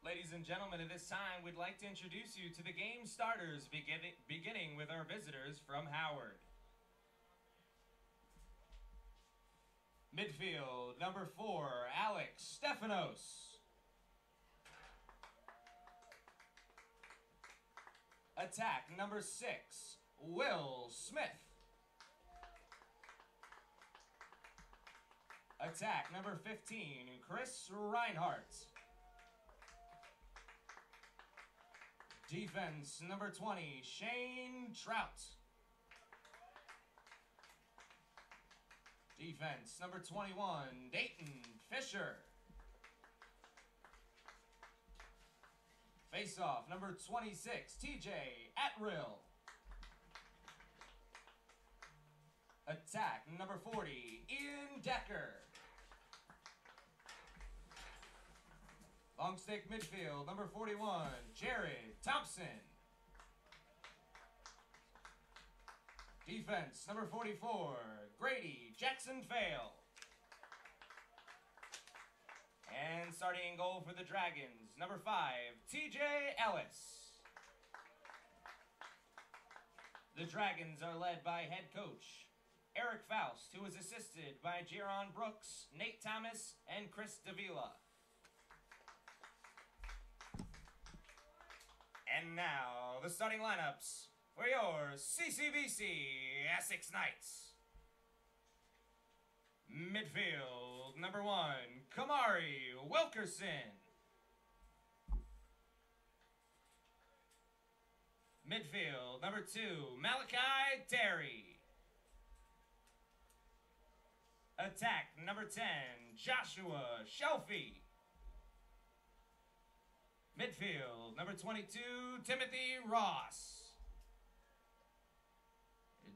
Ladies and gentlemen, at this time, we'd like to introduce you to the game starters, beginning with our visitors from Howard. Midfield, number 4, Alex Stefanos. Attack, number 6, Will Smith. Attack, number 15, Chris Reinhardt. Defense, number 20, Shane Trout. Defense, number 21, Dayton Fisher. Face-off, number 26, TJ Attrill. Attack, number 40, Ian Decker. Long stick midfield, number 41, Jared Thompson. Defense, number 44, Grady Jackson-Fail. And starting in goal for the Dragons, number 5, TJ Ellis. The Dragons are led by head coach Eric Faust, who is assisted by Jaron Brooks, Nate Thomas, and Chris Davila. And now, the starting lineups for your CCBC Essex Knights. Midfield, number 1, Kamari Wilkerson. Midfield, number 2, Malachi Terry. Attack, number 10, Joshua Shelfie. Midfield, number 22, Timothy Ross.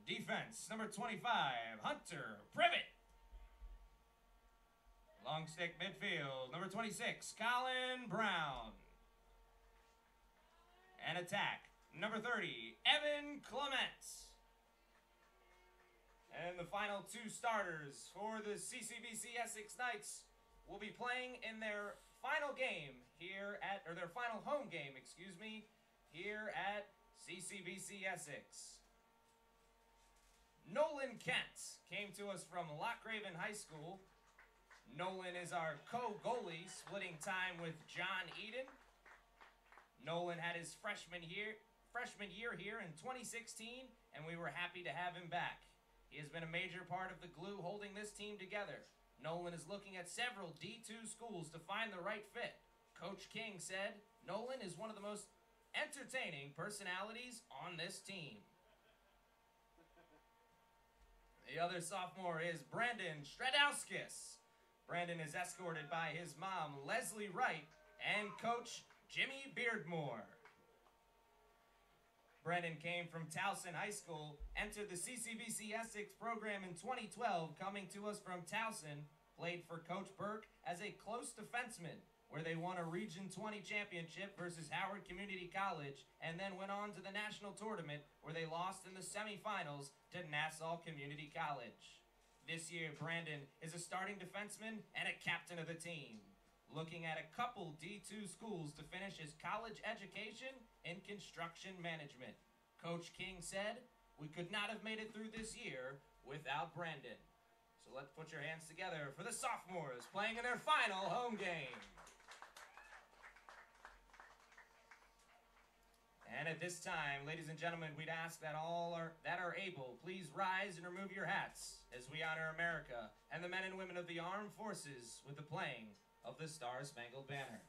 Defense, number 25, Hunter Privet. Long stick midfield, number 26, Colin Brown. And attack, number 30, Evan Clements. And the final 2 starters for the CCBC Essex Knights will be playing in their final game here at, or their final home game, excuse me, here at CCBC Essex. Nolan Kent came to us from Lochraven High School. Nolan is our co-goalie, splitting time with John Eden. Nolan had his freshman year here in 2016, and we were happy to have him back. He has been a major part of the glue holding this team together. Nolan is looking at several D2 schools to find the right fit. Coach King said Nolan is one of the most entertaining personalities on this team. The other sophomore is Brandon Stradowskis. Brandon is escorted by his mom, Leslie Wright, and coach Jimmy Beardmore. Brandon came from Towson High School, entered the CCBC Essex program in 2012, coming to us from Towson, played for Coach Burke as a close defenseman, where they won a Region 20 championship versus Howard Community College, and then went on to the national tournament, where they lost in the semifinals to Nassau Community College. This year, Brandon is a starting defenseman and a captain of the team, looking at a couple D2 schools to finish his college education in construction management. Coach King said, "We could not have made it through this year without Brandon." So let's put your hands together for the sophomores playing in their final home game. And at this time, ladies and gentlemen, we'd ask that all that are able, please rise and remove your hats as we honor America and the men and women of the armed forces with the playing of the Star-Spangled Banner.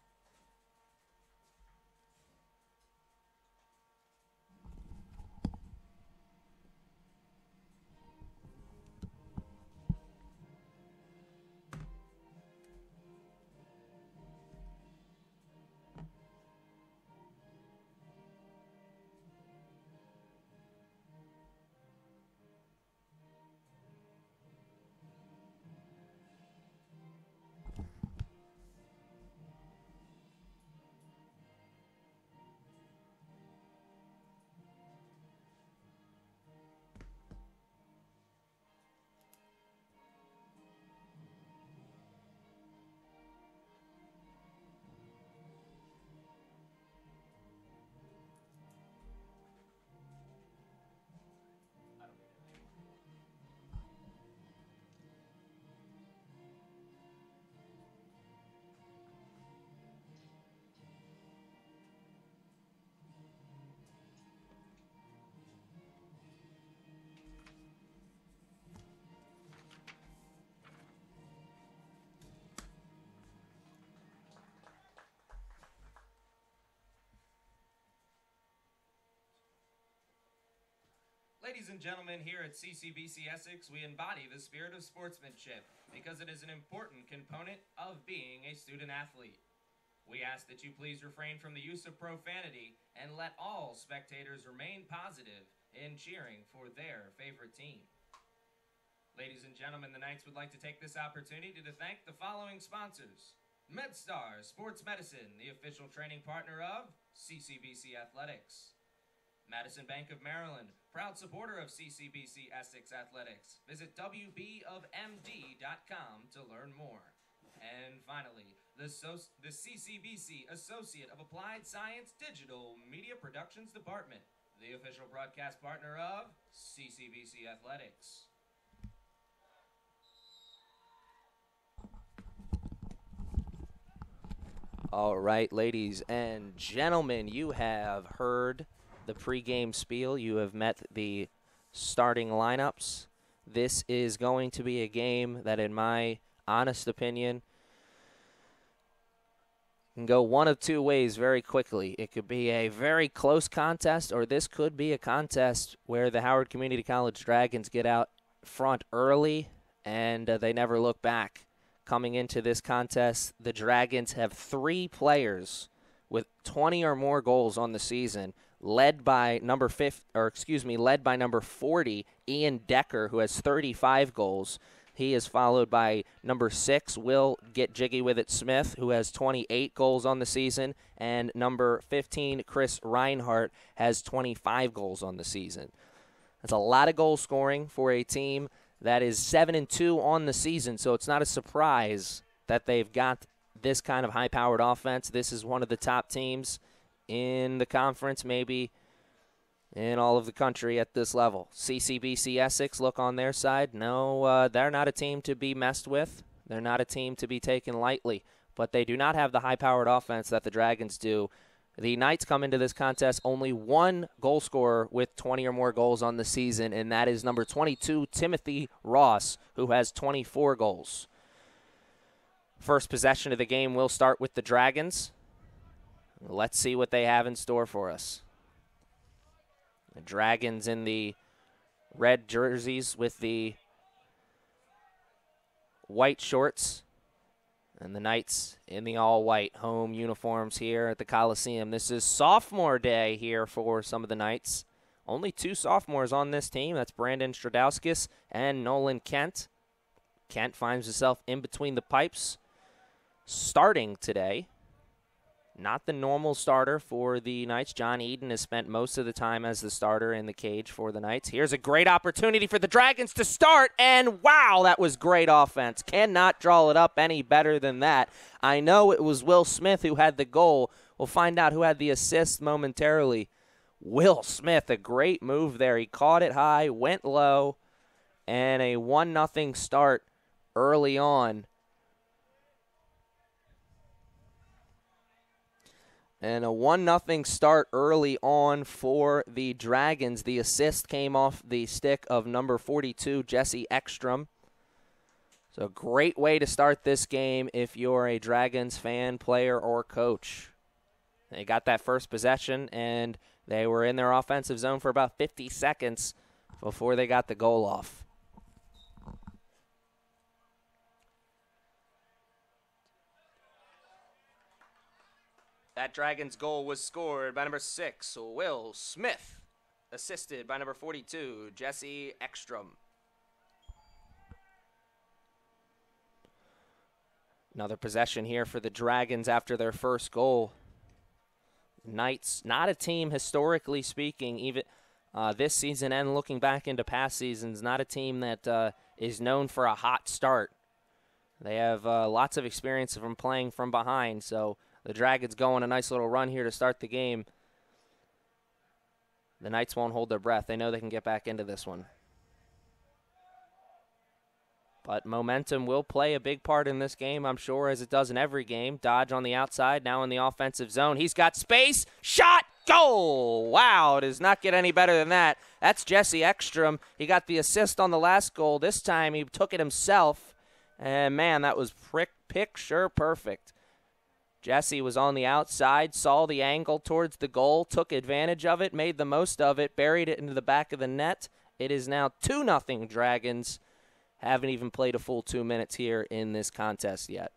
Ladies and gentlemen, here at CCBC Essex, we embody the spirit of sportsmanship because it is an important component of being a student athlete. We ask that you please refrain from the use of profanity and let all spectators remain positive in cheering for their favorite team. Ladies and gentlemen, the Knights would like to take this opportunity to thank the following sponsors. MedStar Sports Medicine, the official training partner of CCBC Athletics. Madison Bank of Maryland, proud supporter of CCBC Essex Athletics. Visit wbofmd.com to learn more. And finally, the CCBC Associate of Applied Science Digital Media Productions Department, the official broadcast partner of CCBC Athletics. All right, ladies and gentlemen, you have heard the pregame spiel. You have met the starting lineups. This is going to be a game that, in my honest opinion, can go one of two ways very quickly. It could be a very close contest, or this could be a contest where the Howard Community College Dragons get out front early and they never look back. Coming into this contest, the Dragons have 3 players with 20 or more goals on the season, led by number 40, Ian Decker, who has 35 goals. He is followed by number 6, Will Get Jiggy With It Smith, who has 28 goals on the season, and number 15, Chris Reinhardt, has 25 goals on the season. That's a lot of goal scoring for a team that is 7-2 on the season, so it's not a surprise that they've got this kind of high-powered offense. This is one of the top teams in the conference, maybe in all of the country at this level. CCBC Essex, look on their side. No, they're not a team to be messed with. They're not a team to be taken lightly, but they do not have the high-powered offense that the Dragons do. The Knights come into this contest only one goal scorer with 20 or more goals on the season, and that is number 22, Timothy Ross, who has 24 goals. First possession of the game will start with the Dragons. Let's see what they have in store for us. The Dragons in the red jerseys with the white shorts, and the Knights in the all-white home uniforms here at the Coliseum. This is sophomore day here for some of the Knights. Only 2 sophomores on this team. That's Brandon Stradowskis and Nolan Kent. Kent finds himself in between the pipes, starting today. Not the normal starter for the Knights. John Eden has spent most of the time as the starter in the cage for the Knights. Here's a great opportunity for the Dragons to start, and wow, that was great offense. Cannot draw it up any better than that. I know it was Will Smith who had the goal. We'll find out who had the assist momentarily. Will Smith, a great move there. He caught it high, went low, and a 1-0 start early on. And a 1-0 start early on for the Dragons. The assist came off the stick of number 42, Jesse Ekstrom. So a great way to start this game if you're a Dragons fan, player, or coach. They got that first possession, and they were in their offensive zone for about 50 seconds before they got the goal off. That Dragons goal was scored by number 6, Will Smith, assisted by number 42, Jesse Ekstrom. Another possession here for the Dragons after their first goal. Knights, not a team historically speaking, even this season and looking back into past seasons, not a team that is known for a hot start. They have lots of experience from playing from behind, so the Dragons go on a nice little run here to start the game. The Knights won't hold their breath. They know they can get back into this one. But momentum will play a big part in this game, I'm sure, as it does in every game. Dodge on the outside, now in the offensive zone. He's got space. Shot! Goal! Wow, it does not get any better than that. That's Jesse Ekstrom. He got the assist on the last goal. This time he took it himself. And, man, that was picture perfect. Jesse was on the outside, saw the angle towards the goal, took advantage of it, made the most of it, buried it into the back of the net. It is now 2-0 Dragons. Haven't even played a full 2 minutes here in this contest yet.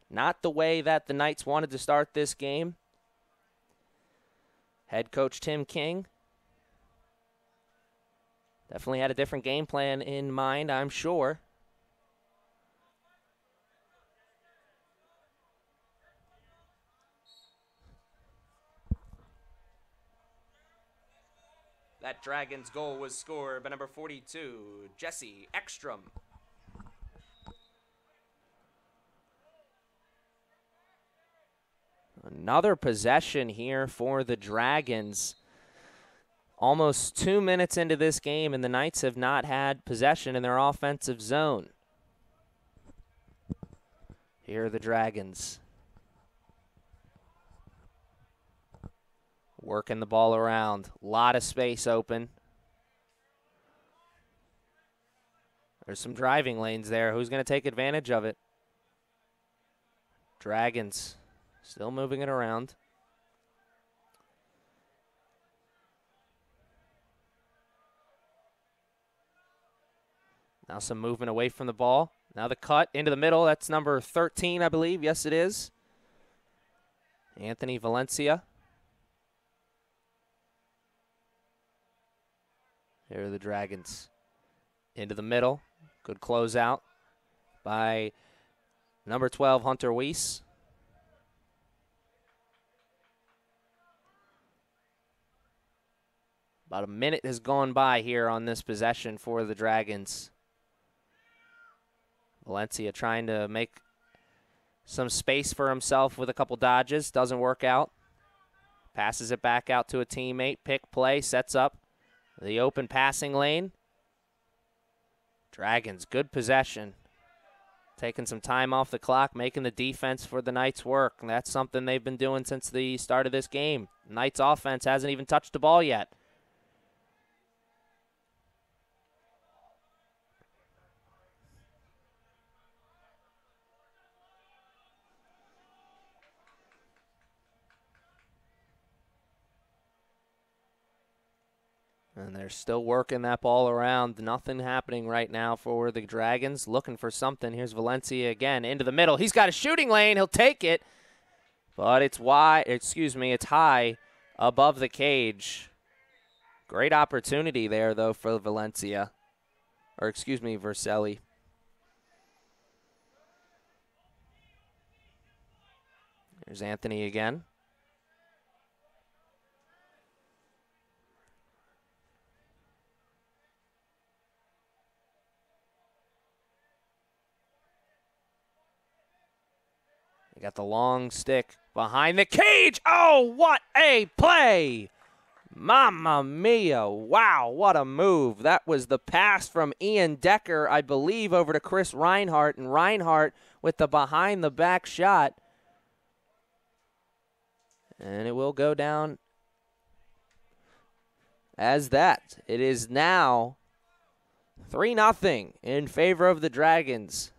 Not the way that the Knights wanted to start this game. Head coach Tim King definitely had a different game plan in mind, I'm sure. That Dragons goal was scored by number 42, Jesse Ekstrom. Another possession here for the Dragons. Almost 2 minutes into this game, and the Knights have not had possession in their offensive zone. Here are the Dragons. Working the ball around. A lot of space open. There's some driving lanes there. Who's going to take advantage of it? Dragons still moving it around. Now some movement away from the ball. Now the cut into the middle. That's number 13, I believe. Yes, it is. Anthony Valencia. Here are the Dragons. Into the middle. Good closeout by number 12, Hunter Weiss. About a minute has gone by here on this possession for the Dragons. Valencia trying to make some space for himself with a couple dodges. Doesn't work out. Passes it back out to a teammate. Pick play, sets up the open passing lane. Dragons, good possession. Taking some time off the clock, making the defense for the Knights work. And that's something they've been doing since the start of this game. Knights offense hasn't even touched the ball yet. And they're still working that ball around. Nothing happening right now for the Dragons. Looking for something. Here's Valencia again into the middle. He's got a shooting lane. He'll take it. But it's it's high above the cage. Great opportunity there, though, for Valencia. Or, Verselli. There's Anthony again. They got the long stick behind the cage. Oh, what a play! Mamma mia. Wow, what a move. That was the pass from Ian Decker, I believe, over to Chris Reinhardt. And Reinhardt with the behind-the-back shot. And it will go down as that. It is now 3-0 in favor of the Dragons.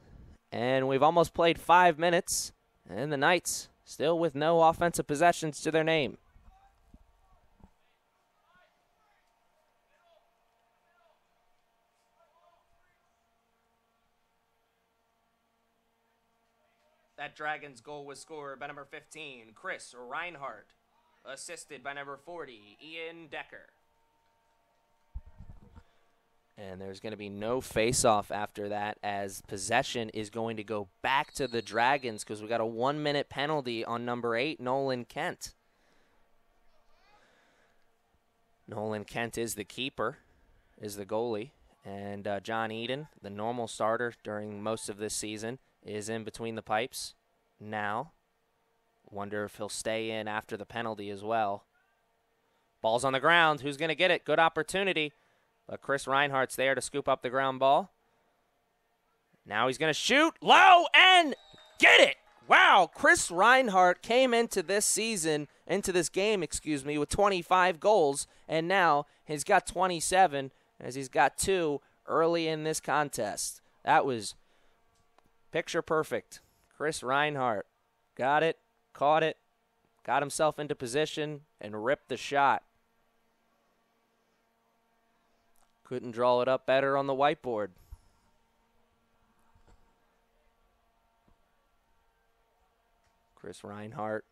And we've almost played 5 minutes. And the Knights still with no offensive possessions to their name. That Dragons goal was scored by number 15, Chris Reinhardt, assisted by number 40, Ian Decker. And there's going to be no face-off after that, as possession is going to go back to the Dragons because we got a 1-minute penalty on number 8, Nolan Kent. Nolan Kent is the keeper, is the goalie. And John Eden, the normal starter during most of this season, is in between the pipes now. Wonder if he'll stay in after the penalty as well. Ball's on the ground. Who's going to get it? Good opportunity. But Chris Reinhardt's there to scoop up the ground ball. Now he's going to shoot low and get it. Wow, Chris Reinhardt came into this game, with 25 goals, and now he's got 27, as he's got 2 early in this contest. That was picture perfect. Chris Reinhardt, got it, caught it, got himself into position, and ripped the shot. Couldn't draw it up better on the whiteboard. Chris Reinhardt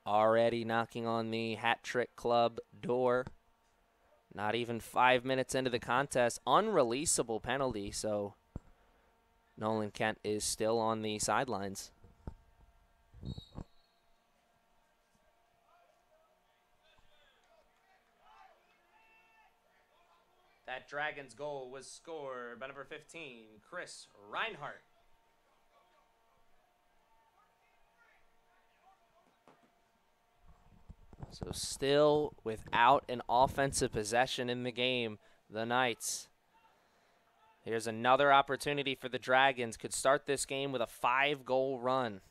already knocking on the hat trick club door. Not even 5 minutes into the contest. Unreleasable penalty, so Nolan Kent is still on the sidelines. That Dragons goal was scored by number 15, Chris Reinhardt. So still without an offensive possession in the game, the Knights. Here's another opportunity for the Dragons. Could start this game with a 5-goal run.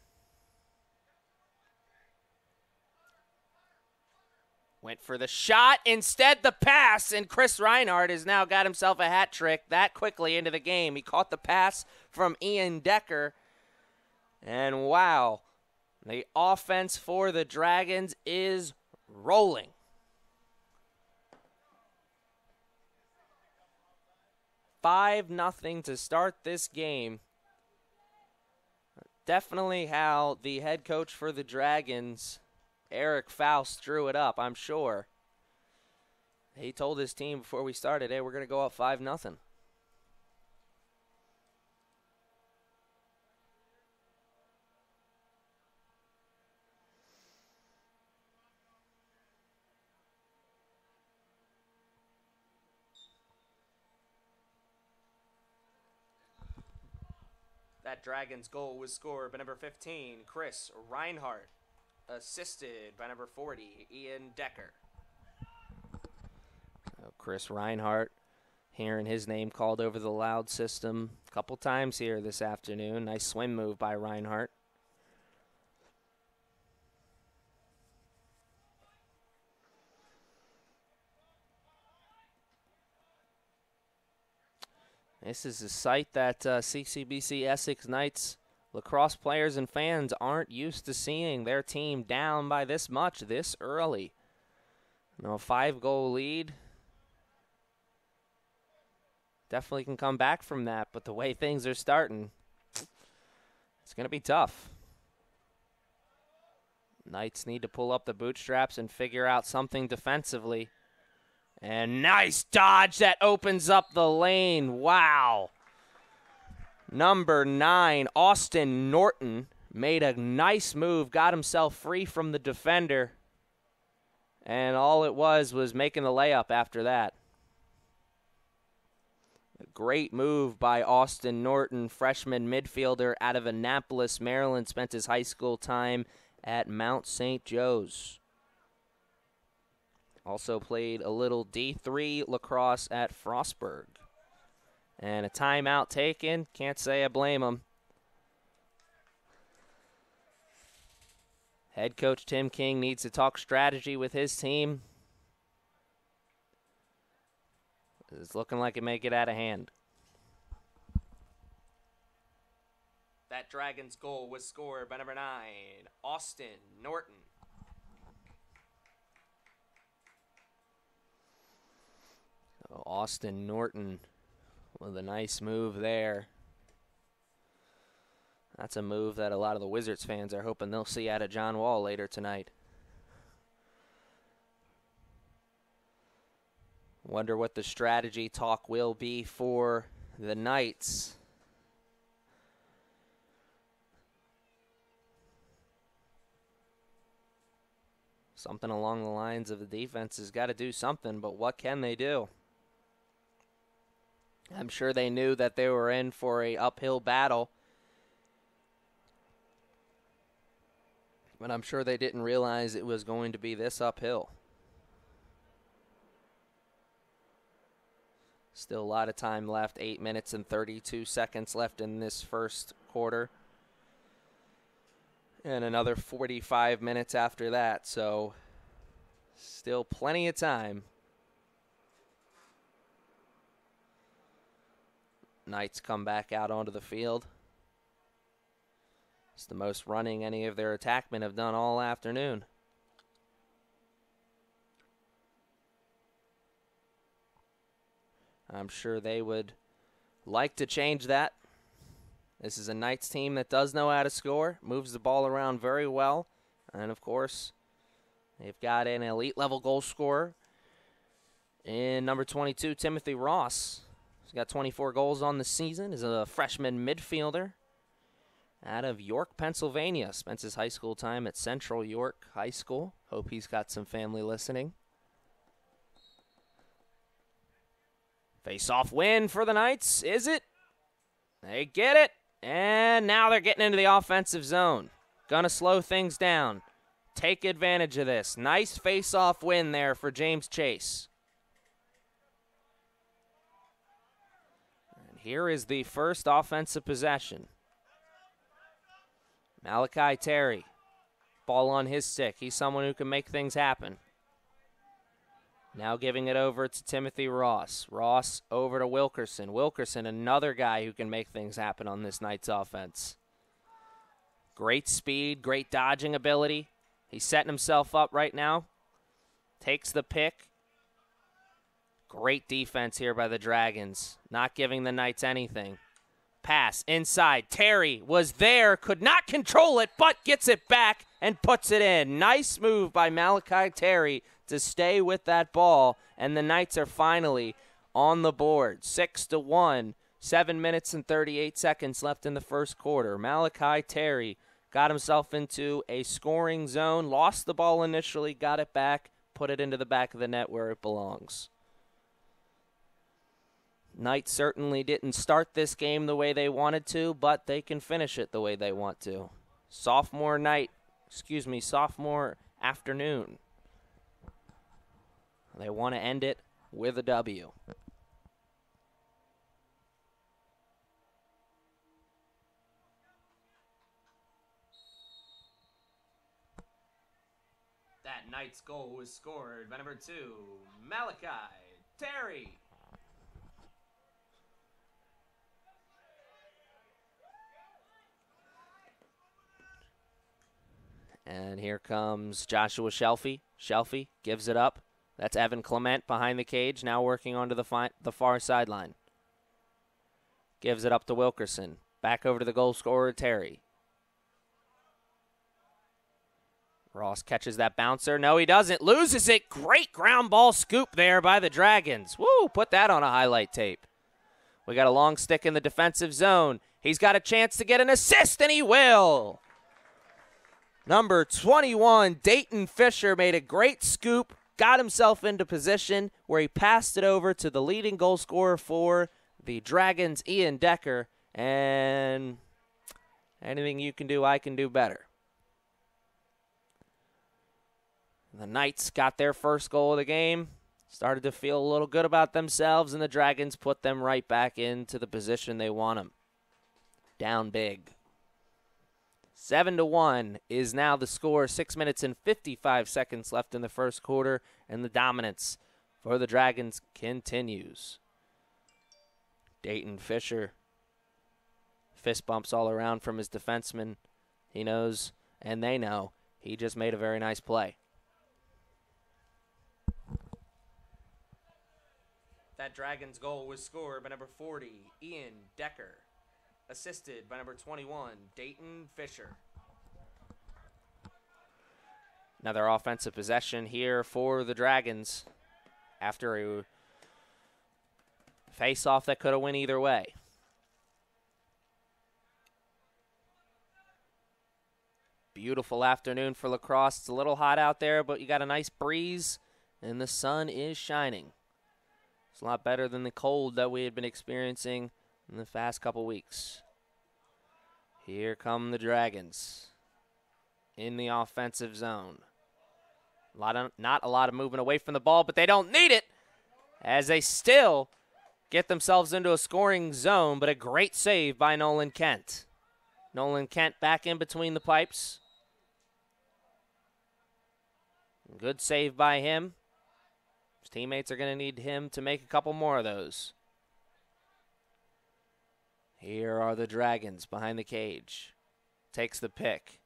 Went for the shot, instead the pass, and Chris Reinhardt has now got himself a hat trick that quickly into the game. He caught the pass from Ian Decker, and wow, the offense for the Dragons is rolling. $5-0 to start this game. Definitely how the head coach for the Dragons, Eric Faust, drew it up, I'm sure. He told his team before we started, hey, we're going to go up 5-0. That Dragons goal was scored by number 15, Chris Reinhardt, assisted by number 40, Ian Decker. So Chris Reinhardt hearing his name called over the loud system a couple times here this afternoon. Nice swim move by Reinhardt. This is a sight that CCBC Essex Knights lacrosse players and fans aren't used to seeing their team down by this much this early. You know, a 5-goal lead. Definitely can come back from that, but the way things are starting, it's going to be tough. Knights need to pull up the bootstraps and figure out something defensively. And nice dodge that opens up the lane. Wow. Number 9, Austin Norton, made a nice move, got himself free from the defender. And all it was making the layup after that. A great move by Austin Norton, freshman midfielder out of Annapolis, Maryland, spent his high school time at Mount St. Joe's. Also played a little D3 lacrosse at Frostburg. And a timeout taken. Can't say I blame him. Head coach Tim King needs to talk strategy with his team. It's looking like it may get out of hand. That Dragons goal was scored by number 9, Austin Norton. So Austin Norton with a nice move there. That's a move that a lot of the Wizards fans are hoping they'll see out of John Wall later tonight. Wonder what the strategy talk will be for the Knights. Something along the lines of the defense has got to do something, but what can they do? I'm sure they knew that they were in for an uphill battle. But I'm sure they didn't realize it was going to be this uphill. Still a lot of time left, 8 minutes and 32 seconds left in this first quarter. And another 45 minutes after that, so still plenty of time. Knights come back out onto the field. It's the most running any of their attackmen have done all afternoon. I'm sure they would like to change that. This is a Knights team that does know how to score, moves the ball around very well, and of course, they've got an elite-level goal scorer in number 22, Timothy Ross. He's got 24 goals on the season. He's a freshman midfielder out of York, Pennsylvania. Spent his high school time at Central York High School. Hope he's got some family listening. Face-off win for the Knights. Is it? They get it. And now they're getting into the offensive zone. Gonna slow things down. Take advantage of this. Nice face-off win there for James Chase. And here is the first offensive possession. Malachi Terry. Ball on his stick. He's someone who can make things happen. Now giving it over to Timothy Ross. Ross over to Wilkerson. Wilkerson, another guy who can make things happen on this Knights offense. Great speed, great dodging ability. He's setting himself up right now. Takes the pick. Great defense here by the Dragons. Not giving the Knights anything. Pass inside. Terry was there, could not control it, but gets it back and puts it in. Nice move by Malachi Terry to stay with that ball, and the Knights are finally on the board. 6-1, 7 minutes and 38 seconds left in the first quarter. Malachi Terry got himself into a scoring zone, lost the ball initially, got it back, put it into the back of the net where it belongs. Knights certainly didn't start this game the way they wanted to, but they can finish it the way they want to. Sophomore afternoon. They want to end it with a W. That Knights goal was scored by number 2, Malachi Terry. And here comes Joshua Shelfie. Shelfie gives it up. That's Evan Clement behind the cage, now working onto the far sideline. Gives it up to Wilkerson. Back over to the goal scorer, Terry. Ross catches that bouncer. No, he doesn't. Loses it. Great ground ball scoop there by the Dragons. Woo, put that on a highlight tape. We got a long stick in the defensive zone. He's got a chance to get an assist, and he will. Number 21, Dayton Fisher, made a great scoop. Got himself into position where he passed it over to the leading goal scorer for the Dragons, Ian Decker. And anything you can do, I can do better. The Knights got their first goal of the game. Started to feel a little good about themselves, and the Dragons put them right back into the position they want them. Down big. 7-1 is now the score. 6 minutes and 55 seconds left in the first quarter, and the dominance for the Dragons continues. Dayton Fisher, fist bumps all around from his defenseman. He knows, and they know, he just made a very nice play. That Dragons goal was scored by number 40, Ian Decker. Assisted by number 21, Dayton Fisher. Another offensive possession here for the Dragons after a face-off that could have went either way. Beautiful afternoon for Lacrosse. It's a little hot out there, but you got a nice breeze, and the sun is shining. It's a lot better than the cold that we had been experiencing in the past couple weeks. Here come the Dragons in the offensive zone. Not a lot of movement away from the ball, but they don't need it as they still get themselves into a scoring zone, but a great save by Nolan Kent. Nolan Kent back in between the pipes. Good save by him. His teammates are going to need him to make a couple more of those. Here are the Dragons behind the cage. takes the pick.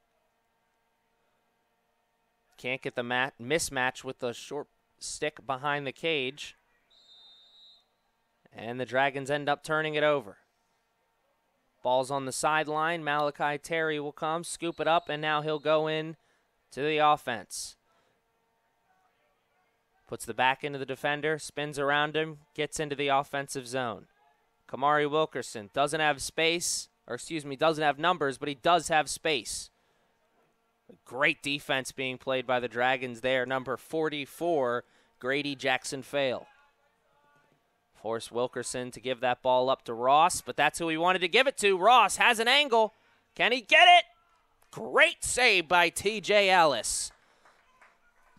Can't get the mismatch with the short stick behind the cage. And the Dragons end up turning it over. Ball's on the sideline. Malachi Terry will come, scoop it up, and now he'll go in to the offense. Puts the back into the defender, spins around him, gets into the offensive zone. Kamari Wilkerson doesn't have space, doesn't have numbers, but he does have space. Great defense being played by the Dragons there. Number 44, Grady Jackson-Fail. Force Wilkerson to give that ball up to Ross, but that's who he wanted to give it to. Ross has an angle. Can he get it? Great save by TJ Ellis.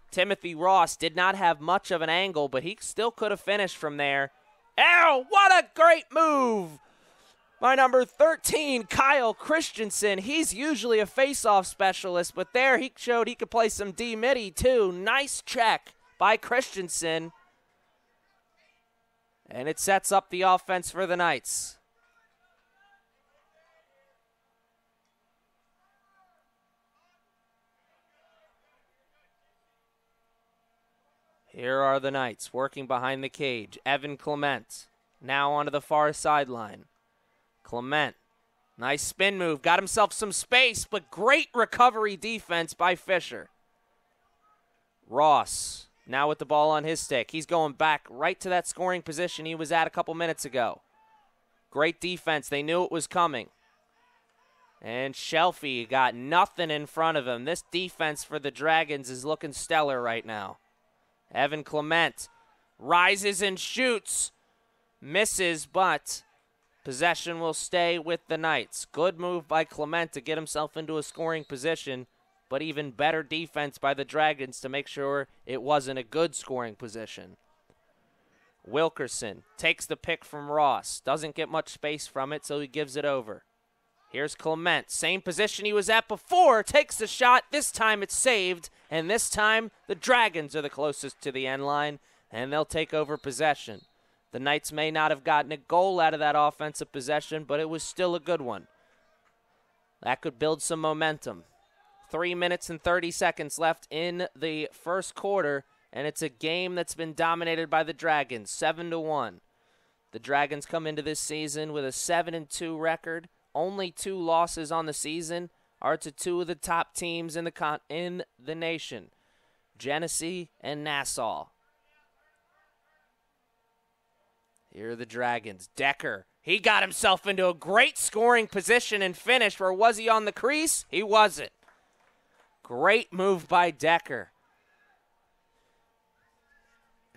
Timothy Ross did not have much of an angle, but he still could have finished from there. Oh, what a great move by number 13, Kyle Christensen. He's usually a face-off specialist, but there he showed he could play some D-midi too. Nice check by Christensen. And it sets up the offense for the Knights. Here are the Knights working behind the cage. Evan Clement now onto the far sideline. Clement, nice spin move. Got himself some space, but great recovery defense by Fisher. Ross now with the ball on his stick. He's going back right to that scoring position he was at a couple minutes ago. Great defense. They knew it was coming. And Shelfie got nothing in front of him. This defense for the Dragons is looking stellar right now. Evan Clement rises and shoots. Misses, but possession will stay with the Knights. Good move by Clement to get himself into a scoring position, but even better defense by the Dragons to make sure it wasn't a good scoring position. Wilkerson takes the pick from Ross. Doesn't get much space from it, so he gives it over. Here's Clement. Same position he was at before. Takes the shot. This time it's saved. And this time the Dragons are the closest to the end line, and they'll take over possession. The Knights may not have gotten a goal out of that offensive possession, but it was still a good one. That could build some momentum. 3 minutes and 30 seconds left in the first quarter, and it's a game that's been dominated by the Dragons, 7-1. The Dragons come into this season with a 7-2 record. Only 2 losses on the season are to 2 of the top teams in the nation, Genesee and Nassau. Here are the Dragons. Decker, he got himself into a great scoring position and finished. Or was he on the crease? He wasn't. Great move by Decker.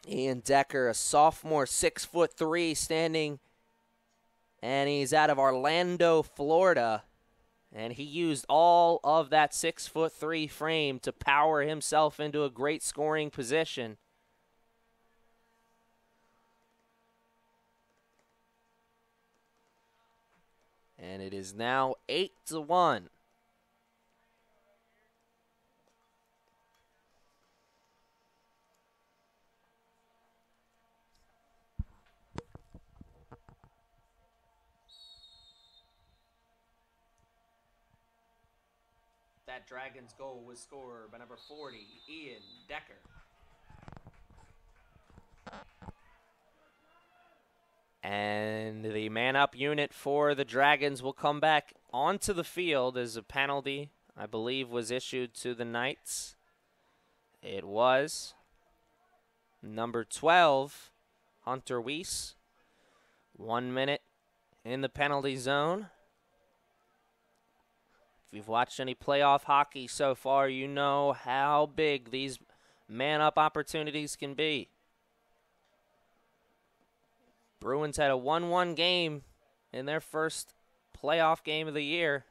Ian Decker, a sophomore, 6'3", standing, and he's out of Orlando, Florida. And he used all of that 6'3" frame to power himself into a great scoring position. And it is now 8-1. That Dragons goal was scored by number 40, Ian Decker. And the man-up unit for the Dragons will come back onto the field as a penalty, I believe, was issued to the Knights. It was number 12, Hunter Weiss. 1 minute in the penalty zone. If you've watched any playoff hockey so far, you know how big these man-up opportunities can be. Bruins had a 1-1 game in their first playoff game of the year.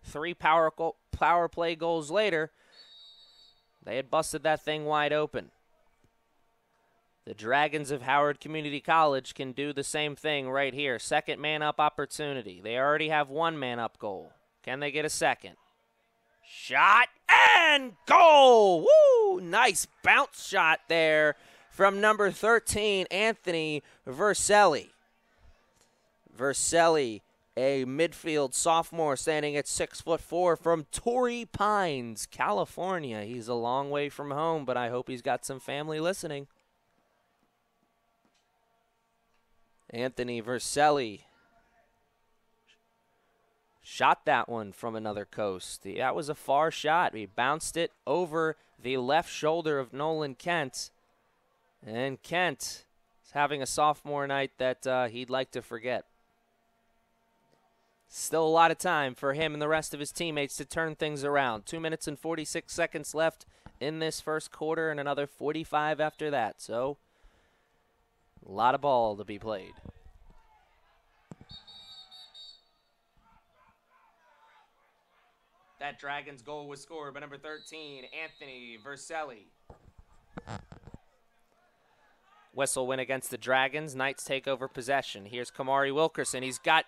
3 power play goals later, they had busted that thing wide open. The Dragons of Howard Community College can do the same thing right here. Second man-up opportunity. They already have 1 man-up goal. Can they get a second? Shot and goal! Woo! Nice bounce shot there from number 13, Anthony Verselli. Verselli a midfield sophomore standing at 6'4" from Torrey Pines, California. He's a long way from home, but I hope he's got some family listening. Anthony Verselli shot that one from another coast. That was a far shot. He bounced it over the left shoulder of Nolan Kent. And Kent is having a sophomore night that he'd like to forget. Still a lot of time for him and the rest of his teammates to turn things around. 2 minutes and 46 seconds left in this first quarter and another 45 after that. So, a lot of ball to be played. That Dragons goal was scored by number 13, Anthony Verselli. Whistle win against the Dragons. Knights take over possession. Here's Kamari Wilkerson. He's got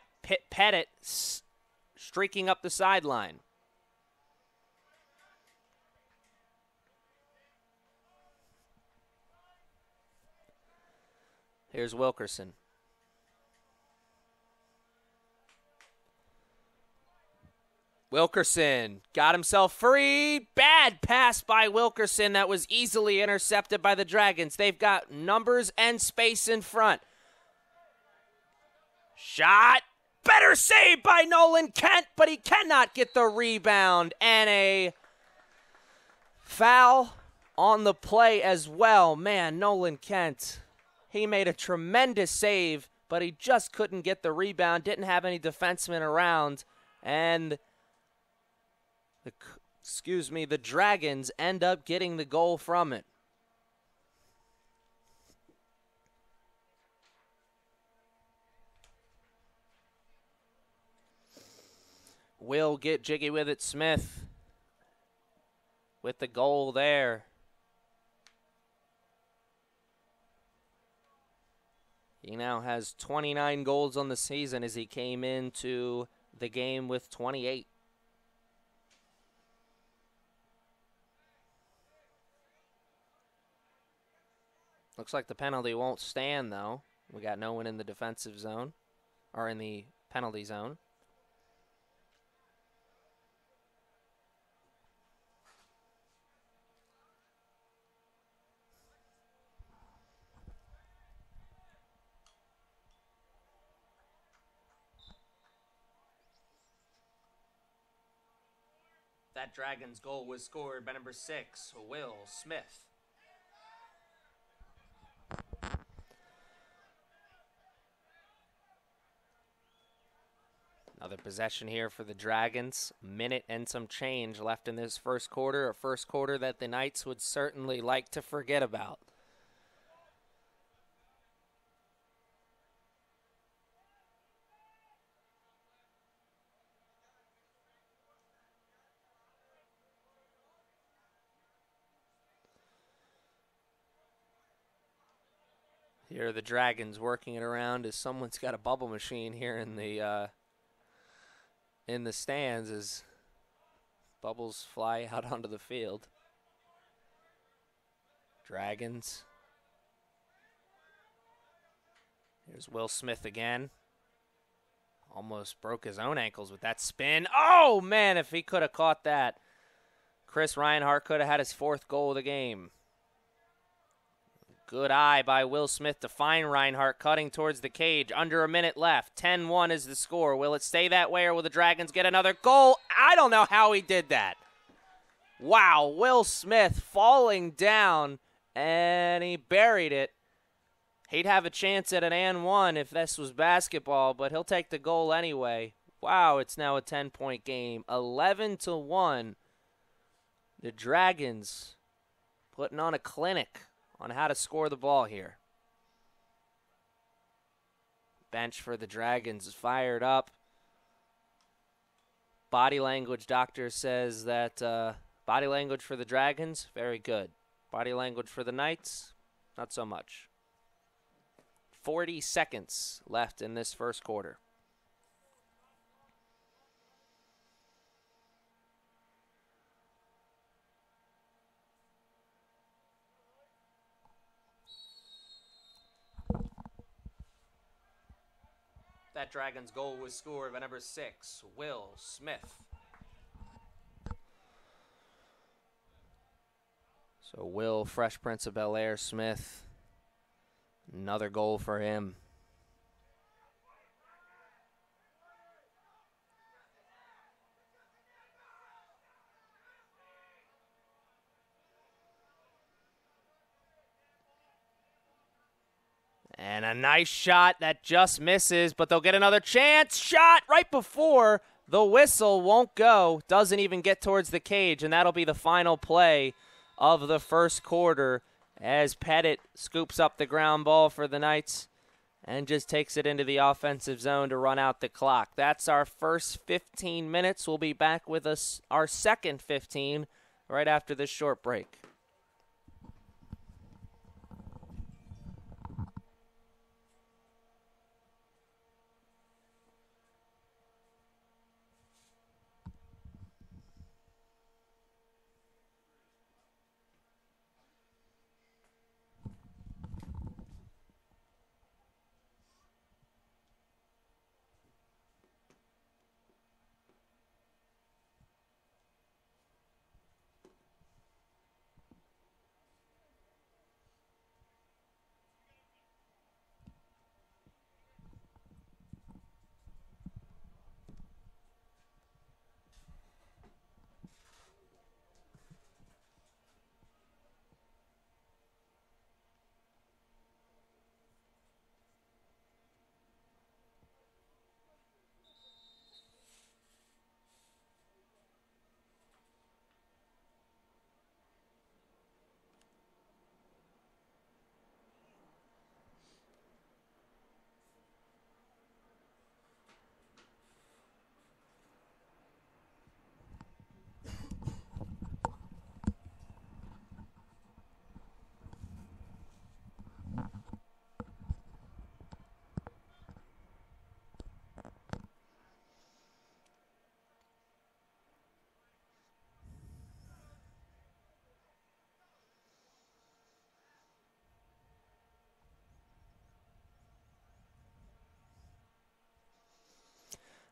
Pettit streaking up the sideline. Here's Wilkerson. Wilkerson got himself free. Bad pass by Wilkerson that was easily intercepted by the Dragons. They've got numbers and space in front. Shot. Better save by Nolan Kent, but he cannot get the rebound. And a foul on the play as well. Man, Nolan Kent, he made a tremendous save, but he just couldn't get the rebound. Didn't have any defensemen around. And the Dragons end up getting the goal from it. Will get jiggy with it, Smith, with the goal there. He now has 29 goals on the season as he came into the game with 28. Looks like the penalty won't stand, though. We got no one in the defensive zone, or in the penalty zone. That Dragons goal was scored by number 6, Will Smith. Another possession here for the Dragons. Minute and some change left in this first quarter. A first quarter that the Knights would certainly like to forget about. Here are the Dragons working it around as someone's got a bubble machine here in the stands as bubbles fly out onto the field. Dragons. Here's Will Smith again. Almost broke his own ankles with that spin. Oh, man, if he could have caught that. Chris Reinhart could have had his 4th goal of the game. Good eye by Will Smith to find Reinhart cutting towards the cage. Under a minute left. 10-1 is the score. Will it stay that way or will the Dragons get another goal? I don't know how he did that. Wow, Will Smith falling down and he buried it. He'd have a chance at an and one if this was basketball, but he'll take the goal anyway. Wow, it's now a 10-point game. 11-1. The Dragons putting on a clinic on how to score the ball here. Bench for the Dragons is fired up. Body language doctor says that body language for the Dragons, very good. Body language for the Knights, not so much. 40 seconds left in this first quarter. That Dragons goal was scored by number 6, Will Smith. So Will, Fresh Prince of Bel-Air Smith, another goal for him. And a nice shot that just misses, but they'll get another chance. Shot right before the whistle won't go. Doesn't even get towards the cage, and that'll be the final play of the first quarter as Pettit scoops up the ground ball for the Knights and just takes it into the offensive zone to run out the clock. That's our first 15 minutes. We'll be back with us our second 15 right after this short break.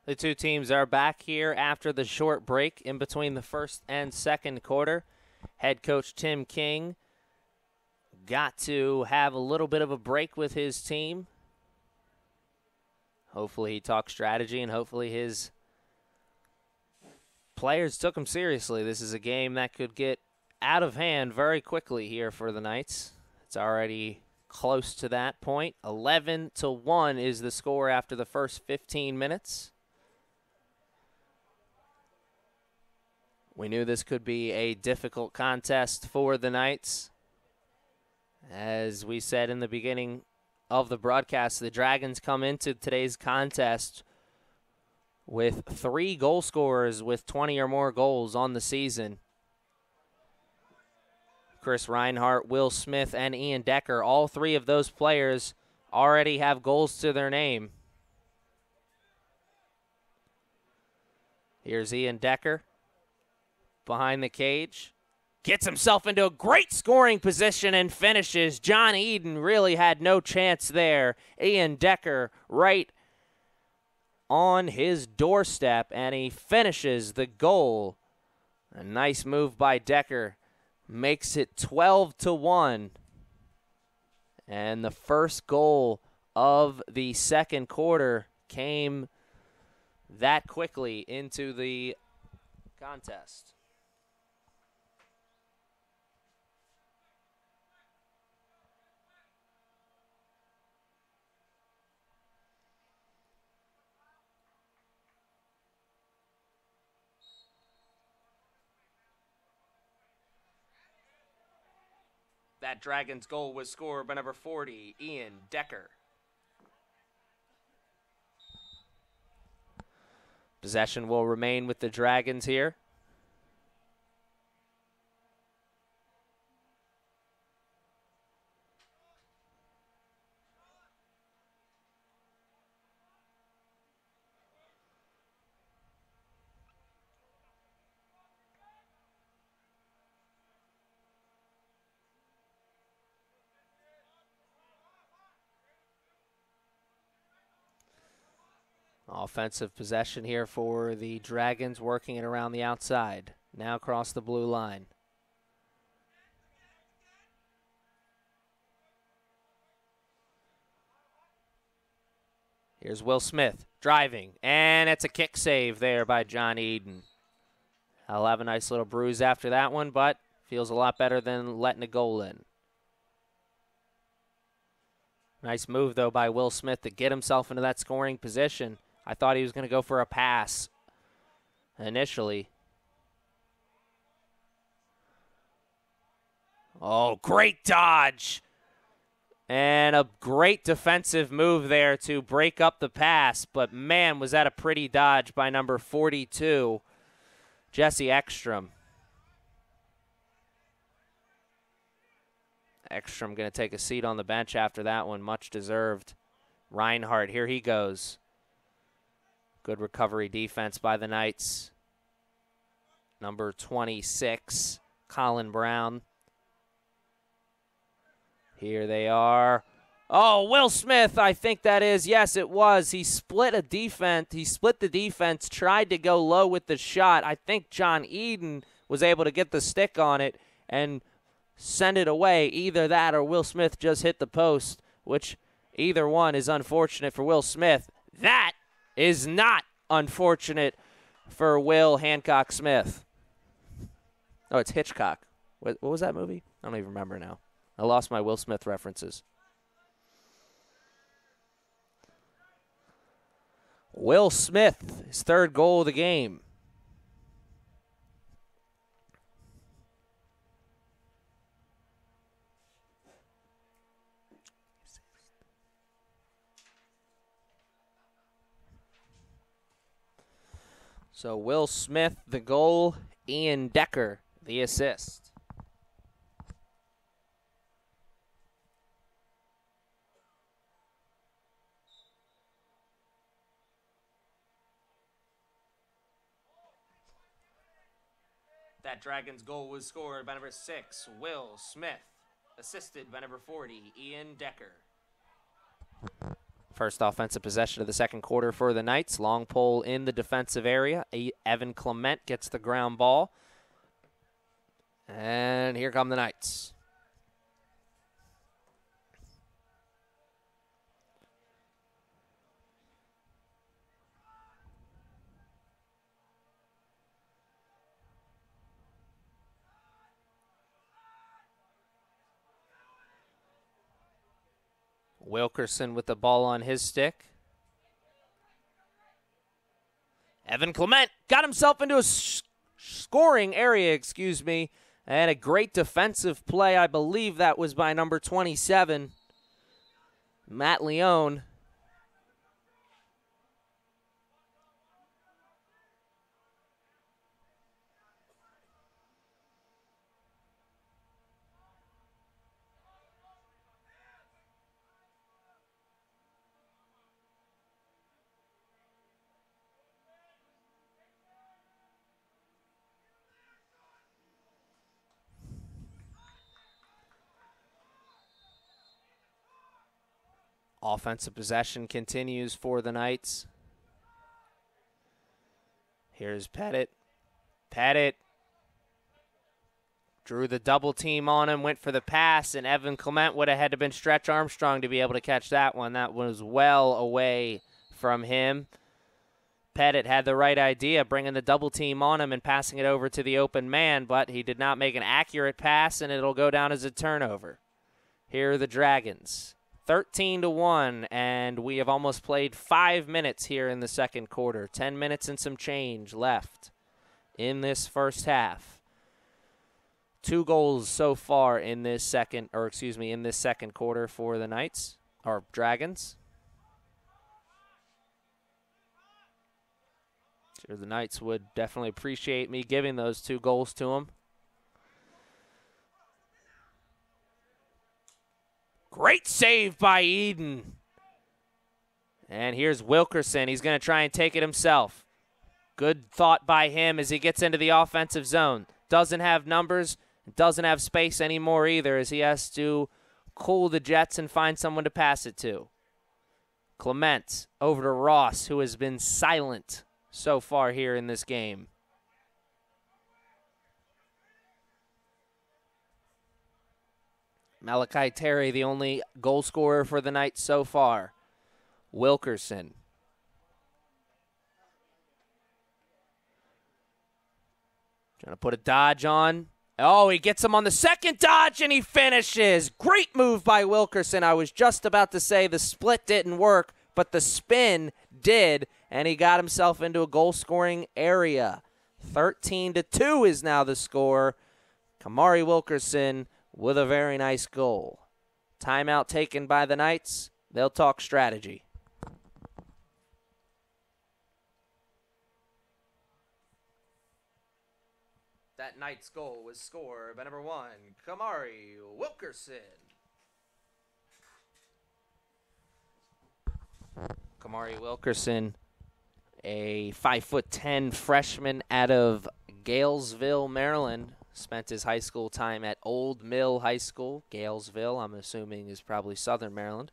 The two teams are back here after the short break in between the first and second quarter. Head coach Tim King got to have a little bit of a break with his team. Hopefully he talked strategy, and hopefully his players took him seriously. This is a game that could get out of hand very quickly here for the Knights. It's already close to that point. 11-1 is the score after the first 15 minutes. We knew this could be a difficult contest for the Knights. As we said in the beginning of the broadcast, the Dragons come into today's contest with 3 goal scorers with 20 or more goals on the season. Chris Reinhardt, Will Smith, and Ian Decker, all 3 of those players already have goals to their name. Here's Ian Decker. Behind the cage, gets himself into a great scoring position and finishes. John Eden really had no chance there. Ian Decker right on his doorstep, and he finishes the goal. A nice move by Decker makes it 12-1. And the first goal of the second quarter came that quickly into the contest. That Dragons goal was scored by number 40, Ian Decker. Possession will remain with the Dragons here. Offensive possession here for the Dragons, working it around the outside. Now across the blue line. Here's Will Smith driving, and it's a kick save there by John Eden. I'll have a nice little bruise after that one, but feels a lot better than letting a goal in. Nice move, though, by Will Smith to get himself into that scoring position. I thought he was going to go for a pass initially. Oh, great dodge. And a great defensive move there to break up the pass. But, man, was that a pretty dodge by number 42, Jesse Ekstrom. Ekstrom going to take a seat on the bench after that one. Much deserved. Reinhardt, here he goes. Good recovery defense by the Knights. Number 26, Colin Brown. Here they are. Oh, Will Smith, I think that is. Yes, it was. He split a defense. He split the defense, tried to go low with the shot. I think John Eden was able to get the stick on it and send it away. Either that or Will Smith just hit the post, which either one is unfortunate for Will Smith. That is not unfortunate for Will Hancock Smith. Oh, it's Hitchcock. What was that movie? I don't even remember now. I lost my Will Smith references. Will Smith, his third goal of the game. So Will Smith, the goal. Ian Decker, the assist. That Dragons goal was scored by number 6, Will Smith, assisted by number 40, Ian Decker. First offensive possession of the second quarter for the Knights. Long pole in the defensive area. Evan Clement gets the ground ball. And here come the Knights. Wilkerson with the ball on his stick. Evan Clement got himself into a scoring area, and a great defensive play. I believe that was by number 27, Matt Leone. Offensive possession continues for the Knights. Here's Pettit. Pettit drew the double team on him, went for the pass, and Evan Clement would have had to have been Stretch Armstrong to be able to catch that one. That was well away from him. Pettit had the right idea, bringing the double team on him and passing it over to the open man, but he did not make an accurate pass, and it'll go down as a turnover. Here are the Dragons. 13-1, and we have almost played 5 minutes here in the second quarter. 10 minutes and some change left in this first half. 2 goals so far in this second quarter for the Knights, or Dragons. Sure, the Knights would definitely appreciate me giving those 2 goals to them. Great save by Eden. And here's Wilkerson. He's going to try and take it himself. Good thought by him as he gets into the offensive zone. Doesn't have numbers, doesn't have space anymore either, as he has to cool the Jets and find someone to pass it to. Clement over to Ross, who has been silent so far here in this game. Malachi Terry, the only goal scorer for the night so far. Wilkerson. Trying to put a dodge on. Oh, he gets him on the second dodge, and he finishes. Great move by Wilkerson. I was just about to say the split didn't work, but the spin did, and he got himself into a goal-scoring area. 13-2 is now the score. Kamari Wilkerson with a very nice goal. Timeout taken by the Knights. They'll talk strategy. That Knights goal was scored by number 1, Kamari Wilkerson. Kamari Wilkerson, a 5'10" freshman out of Galesville, Maryland. Spent his high school time at Old Mill High School. Galesville, I'm assuming, is probably Southern Maryland.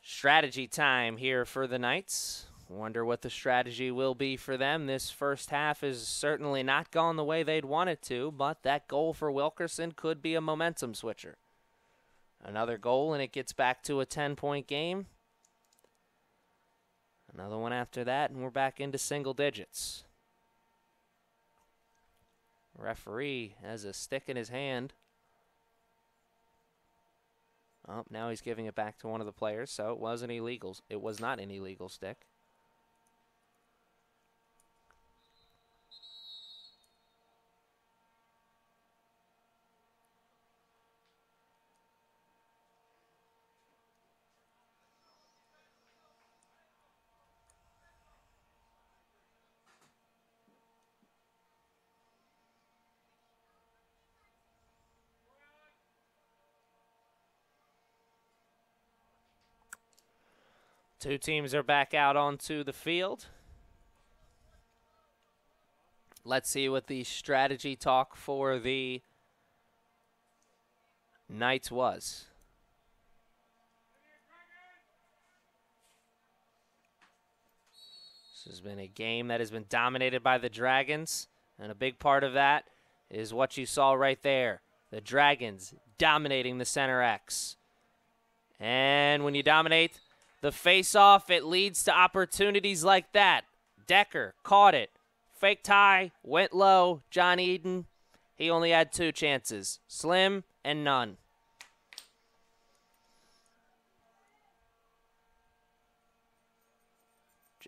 Strategy time here for the Knights. Wonder what the strategy will be for them. This first half has certainly not gone the way they'd want it to, but that goal for Wilkerson could be a momentum switcher. Another goal, and it gets back to a 10-point game. Another one after that, and we're back into single digits. Referee has a stick in his hand. Oh, now he's giving it back to one of the players, so it wasn't illegal. It was not an illegal stick. Two teams are back out onto the field. Let's see what the strategy talk for the Knights was. This has been a game that has been dominated by the Dragons, and a big part of that is what you saw right there. The Dragons dominating the center X. And when you dominate the face-off, it leads to opportunities like that. Decker caught it. Fake tie, went low. John Eden, he only had 2 chances. Slim and none.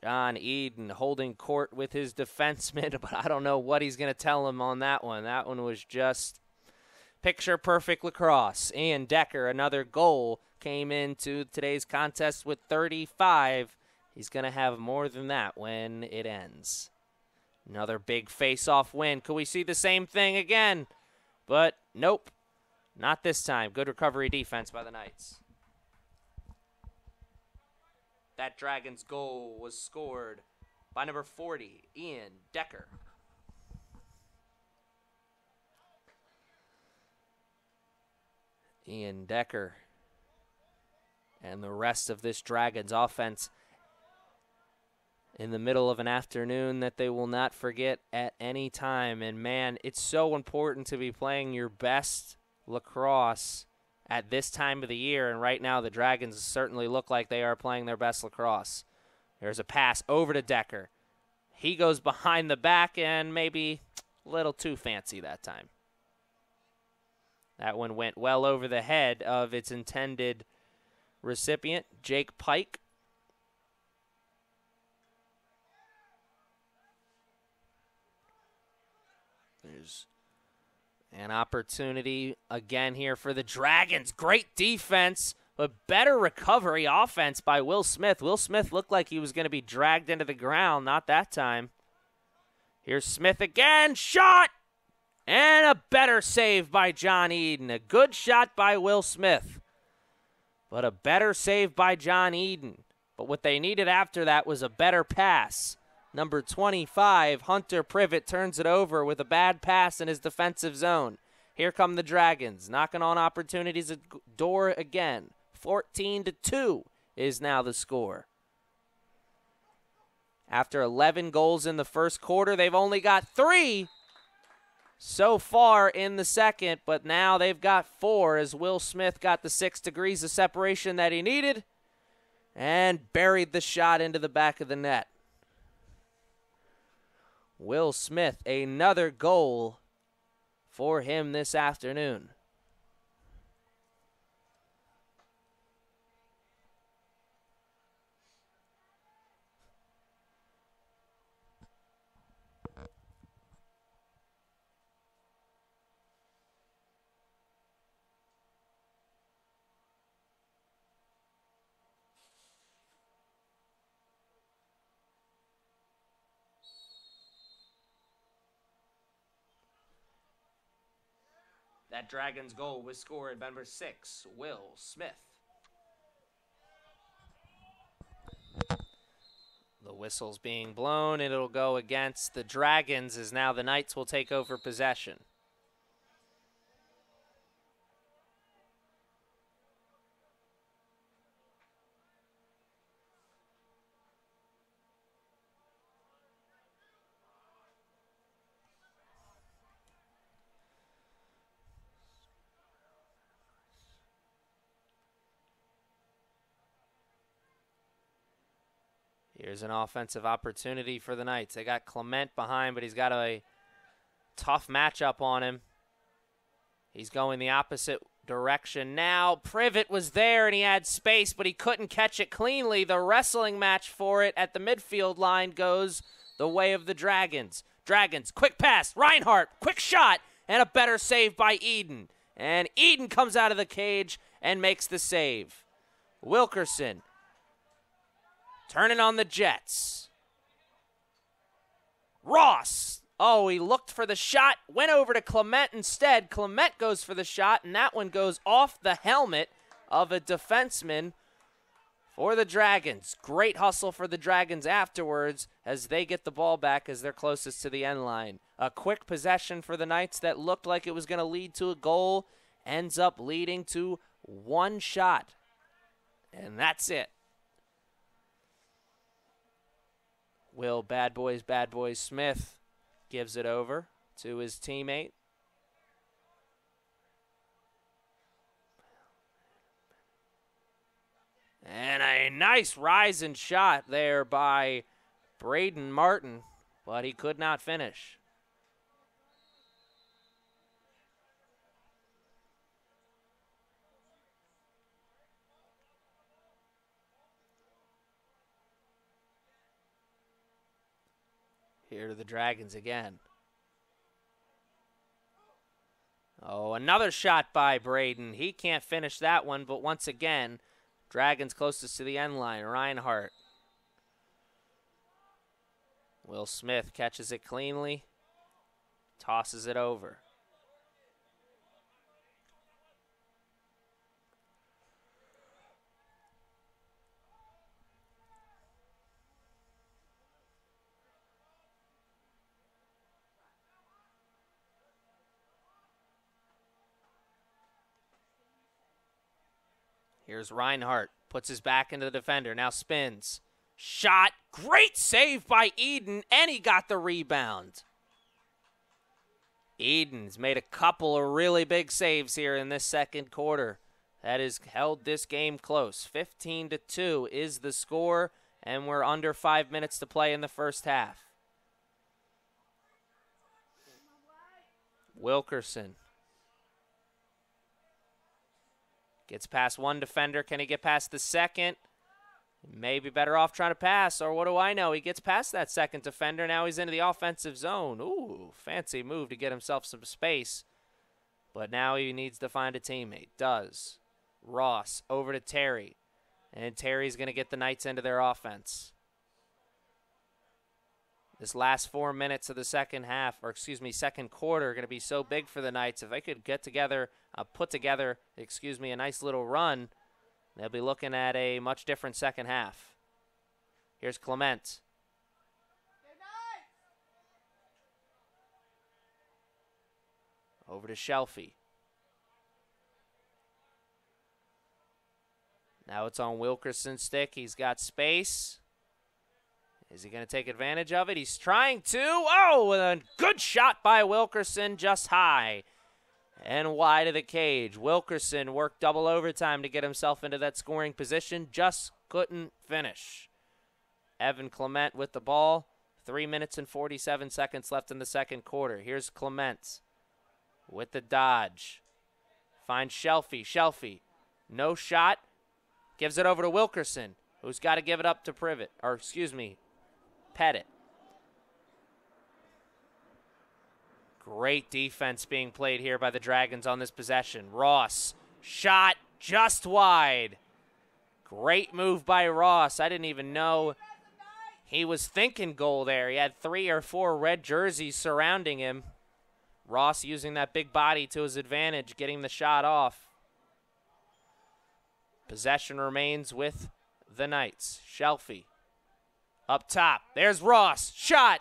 John Eden holding court with his defenseman, but I don't know what he's going to tell him on that one. That one was just picture-perfect lacrosse. Ian Decker, another goal, came into today's contest with 35. He's going to have more than that when it ends. Another big face-off win. Could we see the same thing again? But nope, not this time. Good recovery defense by the Knights. That Dragons goal was scored by number 40, Ian Decker. Ian Decker and the rest of this Dragons offense in the middle of an afternoon that they will not forget at any time. And, man, it's so important to be playing your best lacrosse at this time of the year. And right now the Dragons certainly look like they are playing their best lacrosse. There's a pass over to Decker. He goes behind the back and maybe a little too fancy that time. That one went well over the head of its intended recipient, Jake Pike. There's an opportunity again here for the Dragons. Great defense, but better recovery offense by Will Smith. Will Smith looked like he was going to be dragged into the ground. Not that time. Here's Smith again. Shot! And a better save by John Eden. A good shot by Will Smith, but a better save by John Eden. But what they needed after that was a better pass. Number 25, Hunter Privet, turns it over with a bad pass in his defensive zone. Here come the Dragons, knocking on opportunities at door again. 14-2 is now the score. After 11 goals in the first quarter, they've only got 3 so far in the second, but now they've got 4 as Will Smith got the 6 degrees of separation that he needed and buried the shot into the back of the net. Will Smith, another goal for him this afternoon. That Dragons goal was scored by number 6, Will Smith. The whistle's being blown, and it'll go against the Dragons as now the Knights will take over possession. Here's an offensive opportunity for the Knights. They got Clement behind, but he's got a tough matchup on him. He's going the opposite direction now. Privet was there, and he had space, but he couldn't catch it cleanly. The wrestling match for it at the midfield line goes the way of the Dragons. Dragons, quick pass. Reinhardt, quick shot, and a better save by Eden. And Eden comes out of the cage and makes the save. Wilkerson turning on the Jets. Ross. Oh, he looked for the shot, went over to Clement instead. Clement goes for the shot, and that one goes off the helmet of a defenseman for the Dragons. Great hustle for the Dragons afterwards as they get the ball back as they're closest to the end line. A quick possession for the Knights that looked like it was going to lead to a goal, ends up leading to one shot. And that's it. Will Bad Boys Smith gives it over to his teammate. And a nice rising shot there by Braden Martin, but he could not finish. Here to the Dragons again. Oh, another shot by Braden. He can't finish that one, but once again, Dragons closest to the end line. Reinhardt. Will Smith catches it cleanly, tosses it over. Here's Reinhardt, puts his back into the defender, now spins. Shot, great save by Eden, and he got the rebound. Eden's made a couple of really big saves here in this second quarter. That has held this game close. 15-2 is the score, and we're under 5 minutes to play in the first half. Wilkerson gets past one defender. Can he get past the second? Maybe better off trying to pass, or what do I know? He gets past that second defender. Now he's into the offensive zone. Ooh, fancy move to get himself some space. But now he needs to find a teammate. Does. Ross over to Terry. And Terry's going to get the Knights into their offense. This last 4 minutes of the second quarter are going to be so big for the Knights. If they could put together a nice little run, they'll be looking at a much different second half. Here's Clement. Over to Shelfie. Now it's on Wilkerson's stick. He's got space. Is he going to take advantage of it? He's trying to. Oh, and a good shot by Wilkerson, just high and wide of the cage. Wilkerson worked double overtime to get himself into that scoring position. Just couldn't finish. Evan Clement with the ball. 3 minutes and 47 seconds left in the second quarter. Here's Clement with the dodge. Finds Shelfie. Shelfie, no shot. Gives it over to Wilkerson, who's got to give it up to Pettit. Great defense being played here by the Dragons on this possession. Ross, shot just wide. Great move by Ross. I didn't even know he was thinking goal there. He had 3 or 4 red jerseys surrounding him. Ross using that big body to his advantage, getting the shot off. Possession remains with the Knights. Shelfie up top. There's Ross. Shot.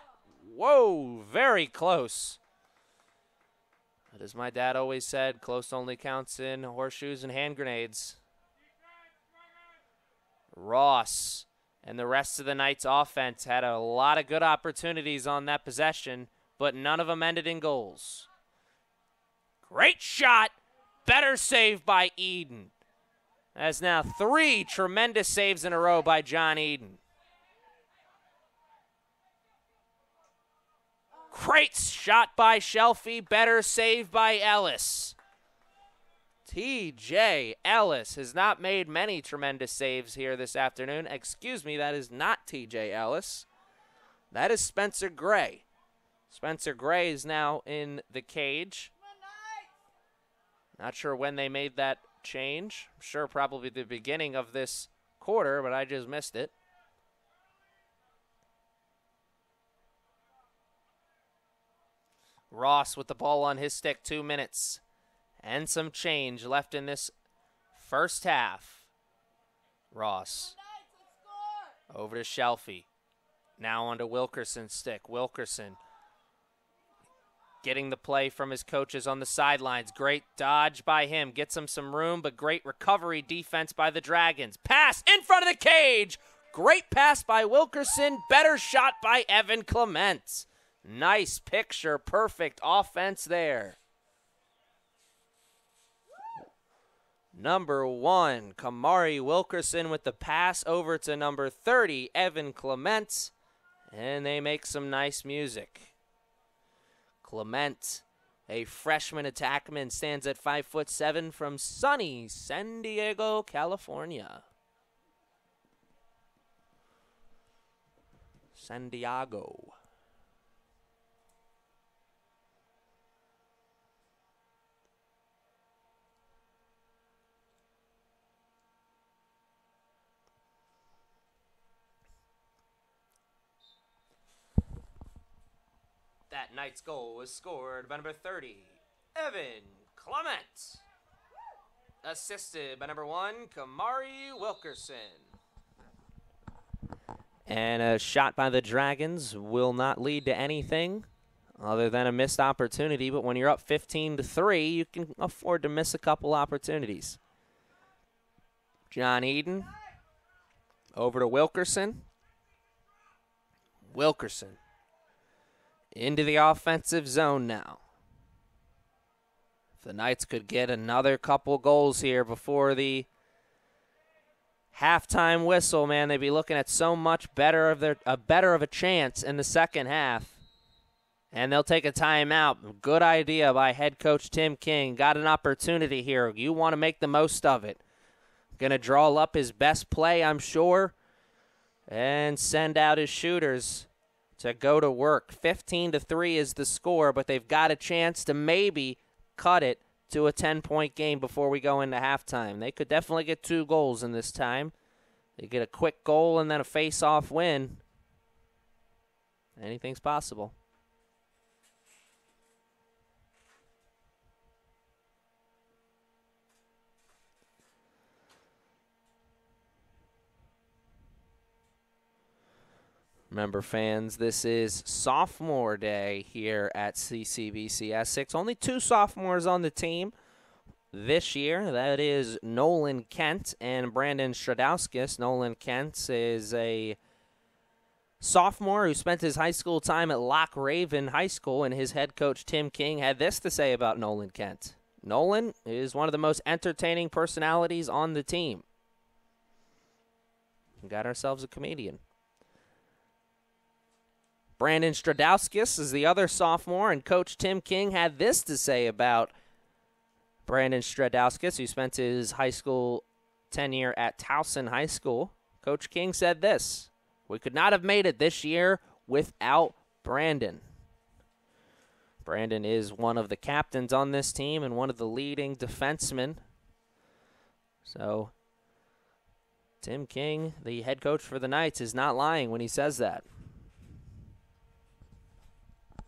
Whoa, very close. But as my dad always said, close only counts in horseshoes and hand grenades. Ross and the rest of the Knights offense had a lot of good opportunities on that possession, but none of them ended in goals. Great shot. Better save by Eden. That's now 3 tremendous saves in a row by John Eden. Great shot by Shelfie. Better save by Ellis. TJ Ellis has not made many tremendous saves here this afternoon. Excuse me, that is not TJ Ellis. That is Spencer Gray. Spencer Gray is now in the cage. Not sure when they made that change. I'm sure probably the beginning of this quarter, but I just missed it. Ross with the ball on his stick, 2 minutes and some change left in this first half. Ross over to Shelfie. Now onto Wilkerson's stick. Wilkerson getting the play from his coaches on the sidelines. Great dodge by him. Gets him some room, but great recovery defense by the Dragons. Pass in front of the cage. Great pass by Wilkerson. Better shot by Evan Clement. Nice picture. Perfect offense there. Number 1, Kamari Wilkerson with the pass over to number 30, Evan Clement. And they make some nice music. Clement, a freshman attackman, stands at 5'7" from sunny San Diego, California. San Diego. That Knight's goal was scored by number 30, Evan Clement. Assisted by number 1, Kamari Wilkerson. And a shot by the Dragons will not lead to anything other than a missed opportunity. But when you're up 15-3, you can afford to miss a couple opportunities. John Eden over to Wilkerson. Wilkerson into the offensive zone now. If the Knights could get another couple goals here before the halftime whistle, man, they'd be looking at so much better of a chance in the second half. And they'll take a timeout. Good idea by head coach Tim King. Got an opportunity here. You want to make the most of it. Going to draw up his best play, I'm sure, and send out his shooters to go to work. 15-3 is the score, but they've got a chance to maybe cut it to a 10-point game before we go into halftime. They could definitely get 2 goals in this time. They get a quick goal and then a face-off win. Anything's possible. Remember, fans, this is sophomore day here at CCBC Essex. Only 2 sophomores on the team this year. That is Nolan Kent and Brandon Stradowskis. Nolan Kent is a sophomore who spent his high school time at Loch Raven High School, and his head coach, Tim King, had this to say about Nolan Kent. Nolan is one of the most entertaining personalities on the team. We got ourselves a comedian. Brandon Stradowskis is the other sophomore, and Coach Tim King had this to say about Brandon Stradowskis, who spent his high school tenure at Towson High School. Coach King said this: "We could not have made it this year without Brandon." Brandon is one of the captains on this team and one of the leading defensemen. So Tim King, the head coach for the Knights, is not lying when he says that.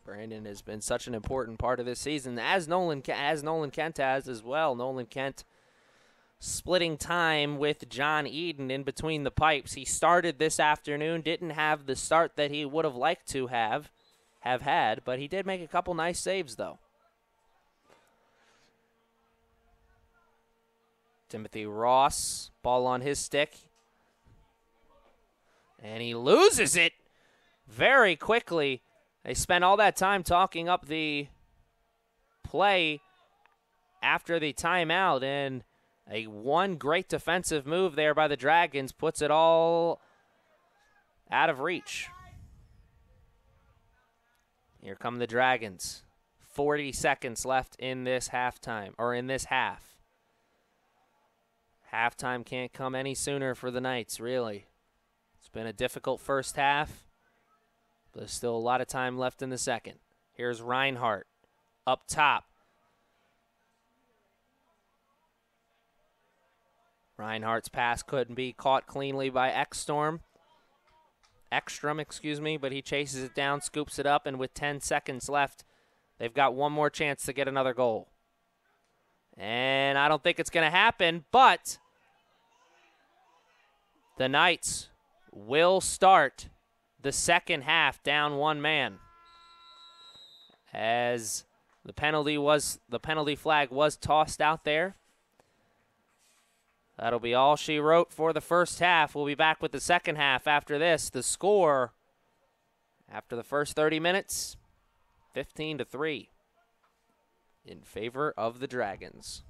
Brandon has been such an important part of this season, as Nolan Kent has as well. Nolan Kent splitting time with John Eden in between the pipes. He started this afternoon, didn't have the start that he would have liked to have had, but he did make a couple nice saves, though. Timothy Ross, ball on his stick, and he loses it very quickly. They spent all that time talking up the play after the timeout, and one great defensive move there by the Dragons puts it all out of reach. Here come the Dragons. 40 seconds left in this halftime, or in this half. Halftime can't come any sooner for the Knights, really. It's been a difficult first half. There's still a lot of time left in the second. Here's Reinhardt up top. Reinhardt's pass couldn't be caught cleanly by Ekstrom, but he chases it down, scoops it up, and with 10 seconds left, they've got one more chance to get another goal. And I don't think it's going to happen, but the Knights will start the second half down one man, as the penalty flag was tossed out there. That'll be all she wrote for the first half. We'll be back with the second half after this. The score after the first 30 minutes, 15-3 in favor of the Dragons.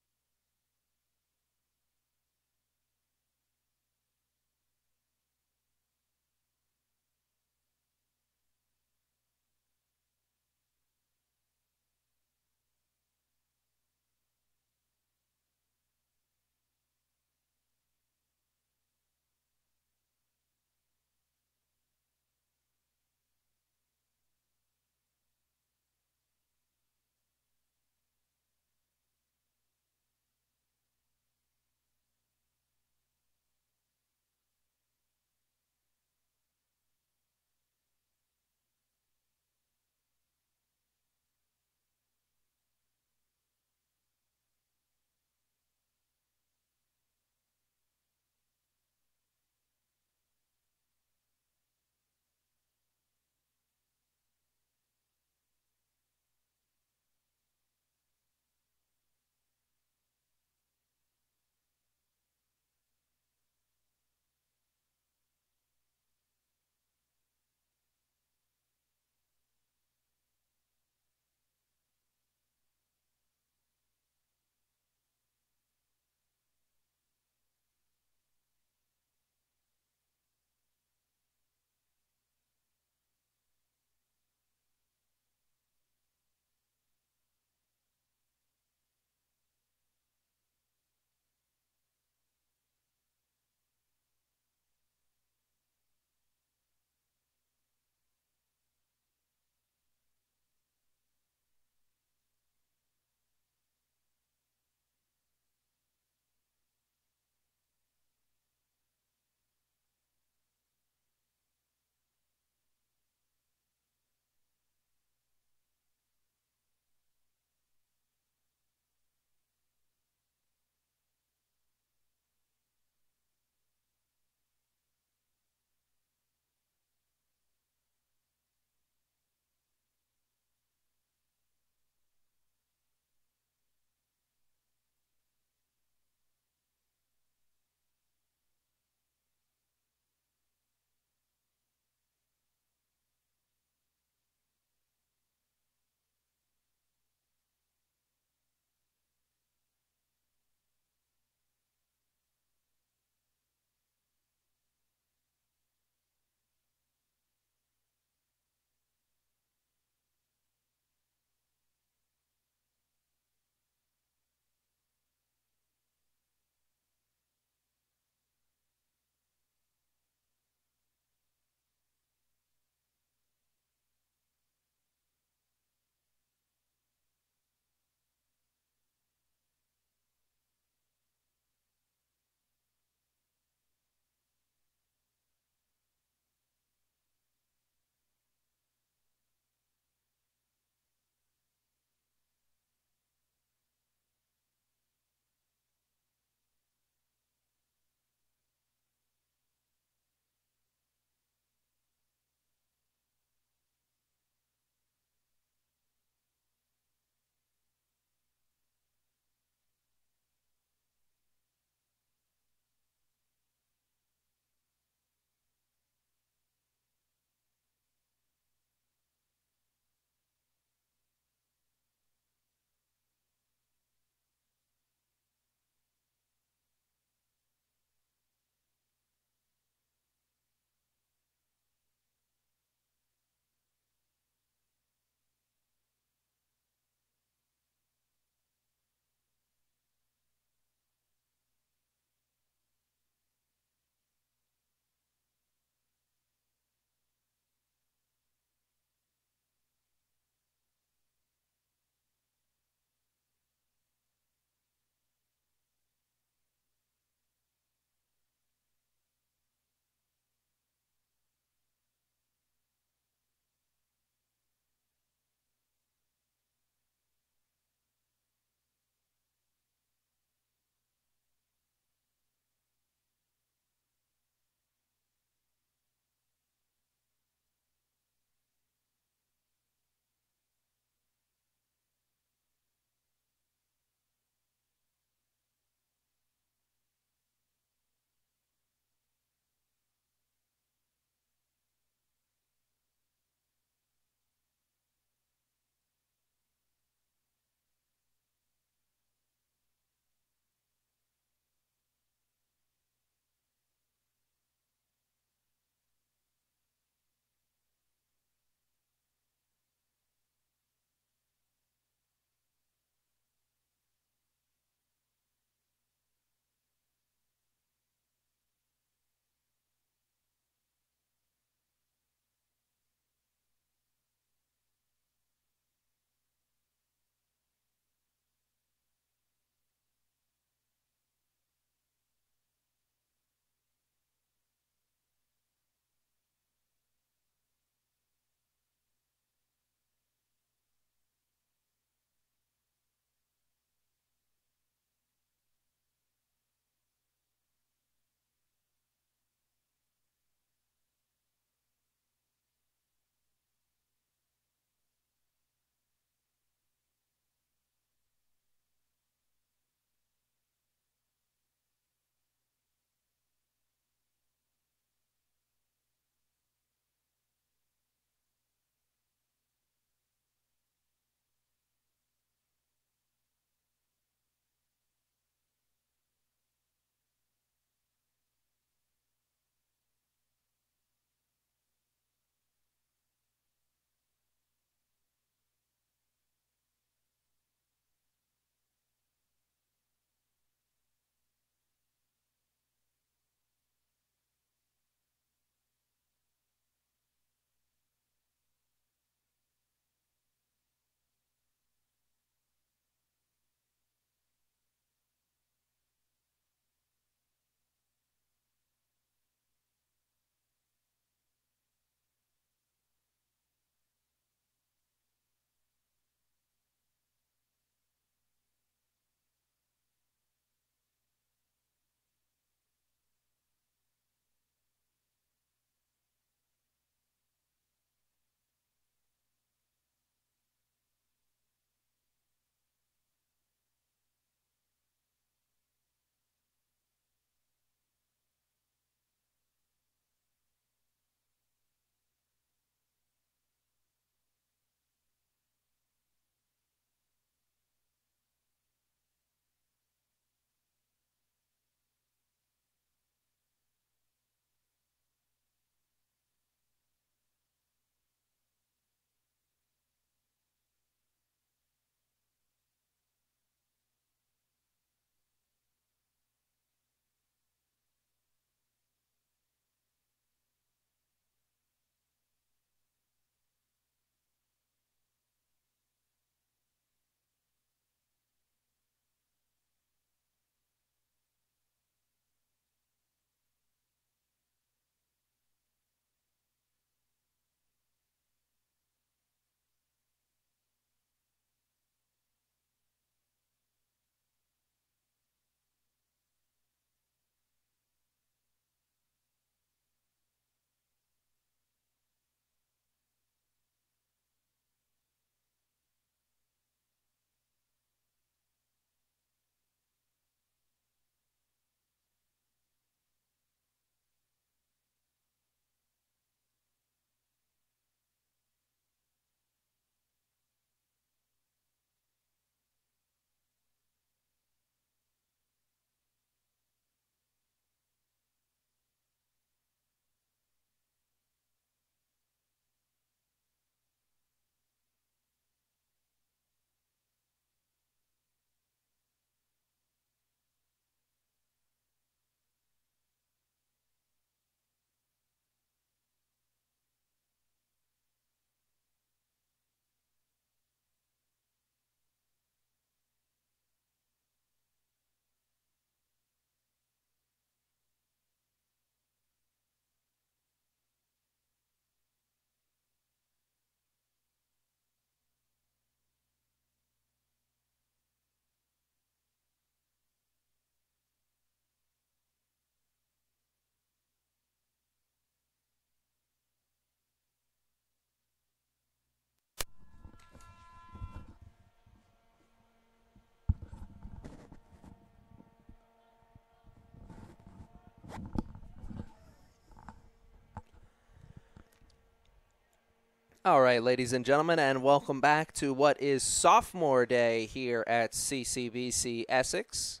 All right, ladies and gentlemen, and welcome back to what is Sophomore Day here at CCBC Essex.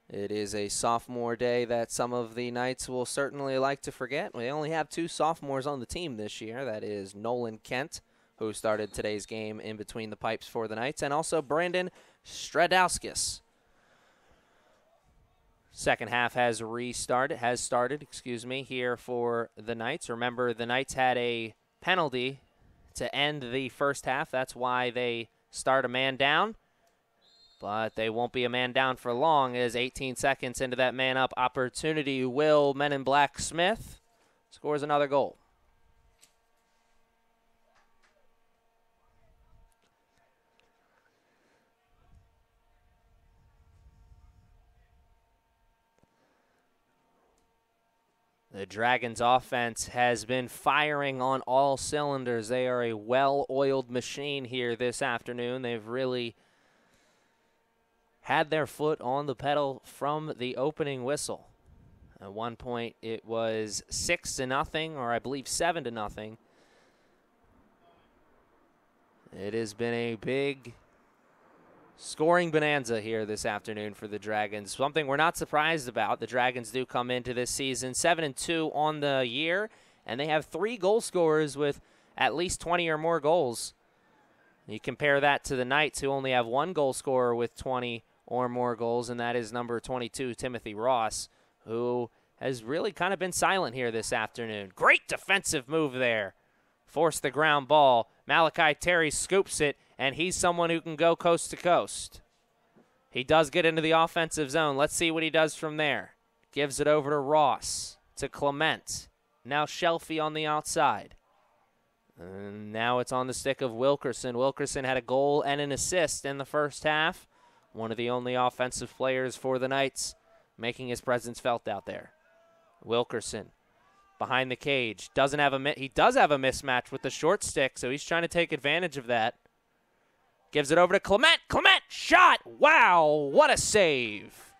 It is a sophomore day that some of the Knights will certainly like to forget. We only have 2 sophomores on the team this year. That is Nolan Kent, who started today's game in between the pipes for the Knights, and also Brandon Stradowskis. Second half has started here for the Knights. Remember, the Knights had a penalty to end the first half. That's why they start a man down. But they won't be a man down for long, as 18 seconds into that man-up opportunity, Will Men in Black Smith scores another goal. The Dragons' offense has been firing on all cylinders. They are a well-oiled machine here this afternoon. They've really had their foot on the pedal from the opening whistle. At one point, it was 6-0, or I believe 7-0. It has been a big scoring bonanza here this afternoon for the Dragons. Something we're not surprised about. The Dragons do come into this season 7-2 on the year, and they have 3 goal scorers with at least 20 or more goals. You compare that to the Knights, who only have 1 goal scorer with 20 or more goals, and that is number 22, Timothy Ross, who has really kind of been silent here this afternoon. Great defensive move there. Forced the ground ball. Malachi Terry scoops it, and he's someone who can go coast to coast. He does get into the offensive zone. Let's see what he does from there. Gives it over to Ross, to Clement. Now Shelfie on the outside. And now it's on the stick of Wilkerson. Wilkerson had a goal and an assist in the first half. One of the only offensive players for the Knights making his presence felt out there. Wilkerson behind the cage. He does have a mismatch with the short stick, so he's trying to take advantage of that. Gives it over to Clement. Clement, shot! Wow, what a save.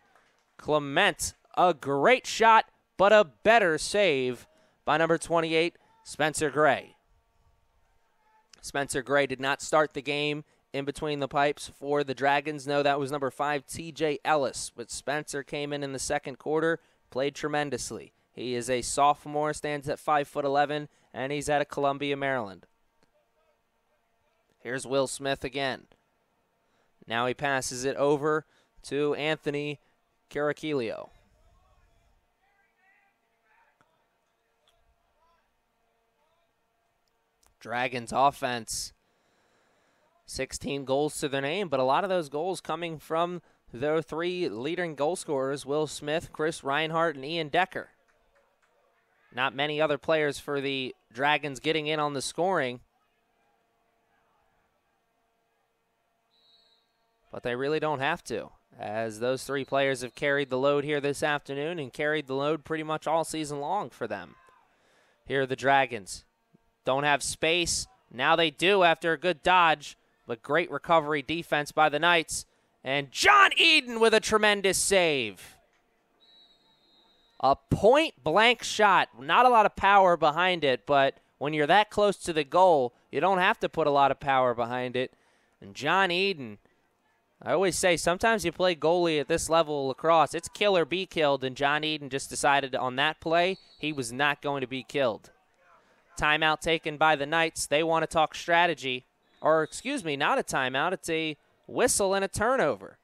Clement, a great shot, but a better save by number 28, Spencer Gray. Spencer Gray did not start the game in between the pipes for the Dragons. No, that was number 5, TJ Ellis. But Spencer came in the second quarter, played tremendously. He is a sophomore, stands at 5'11", and he's out of Columbia, Maryland. Here's Will Smith again. Now he passes it over to Anthony Caracchilio. Dragons offense, 16 goals to their name, but a lot of those goals coming from their 3 leading goal scorers, Will Smith, Chris Reinhardt, and Ian Decker. Not many other players for the Dragons getting in on the scoring, but they really don't have to, as those 3 players have carried the load here this afternoon and carried the load pretty much all season long for them. Here are the Dragons. Don't have space. Now they do after a good dodge, but great recovery defense by the Knights. And John Eden with a tremendous save. A point-blank shot. Not a lot of power behind it, but when you're that close to the goal, you don't have to put a lot of power behind it. And John Eden, I always say, sometimes you play goalie at this level of lacrosse, it's kill or be killed, and John Eden just decided on that play he was not going to be killed. Timeout taken by the Knights. They want to talk strategy. Or, excuse me, not a timeout. It's a whistle and a turnover.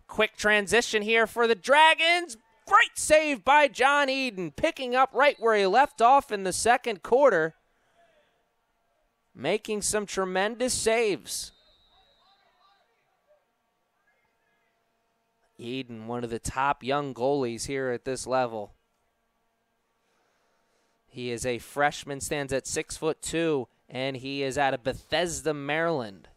Quick transition here for the Dragons. Great save by John Eden, picking up right where he left off in the second quarter, making some tremendous saves. Eden, one of the top young goalies here at this level. He is a freshman, stands at 6'2", and he is out of Bethesda, Maryland.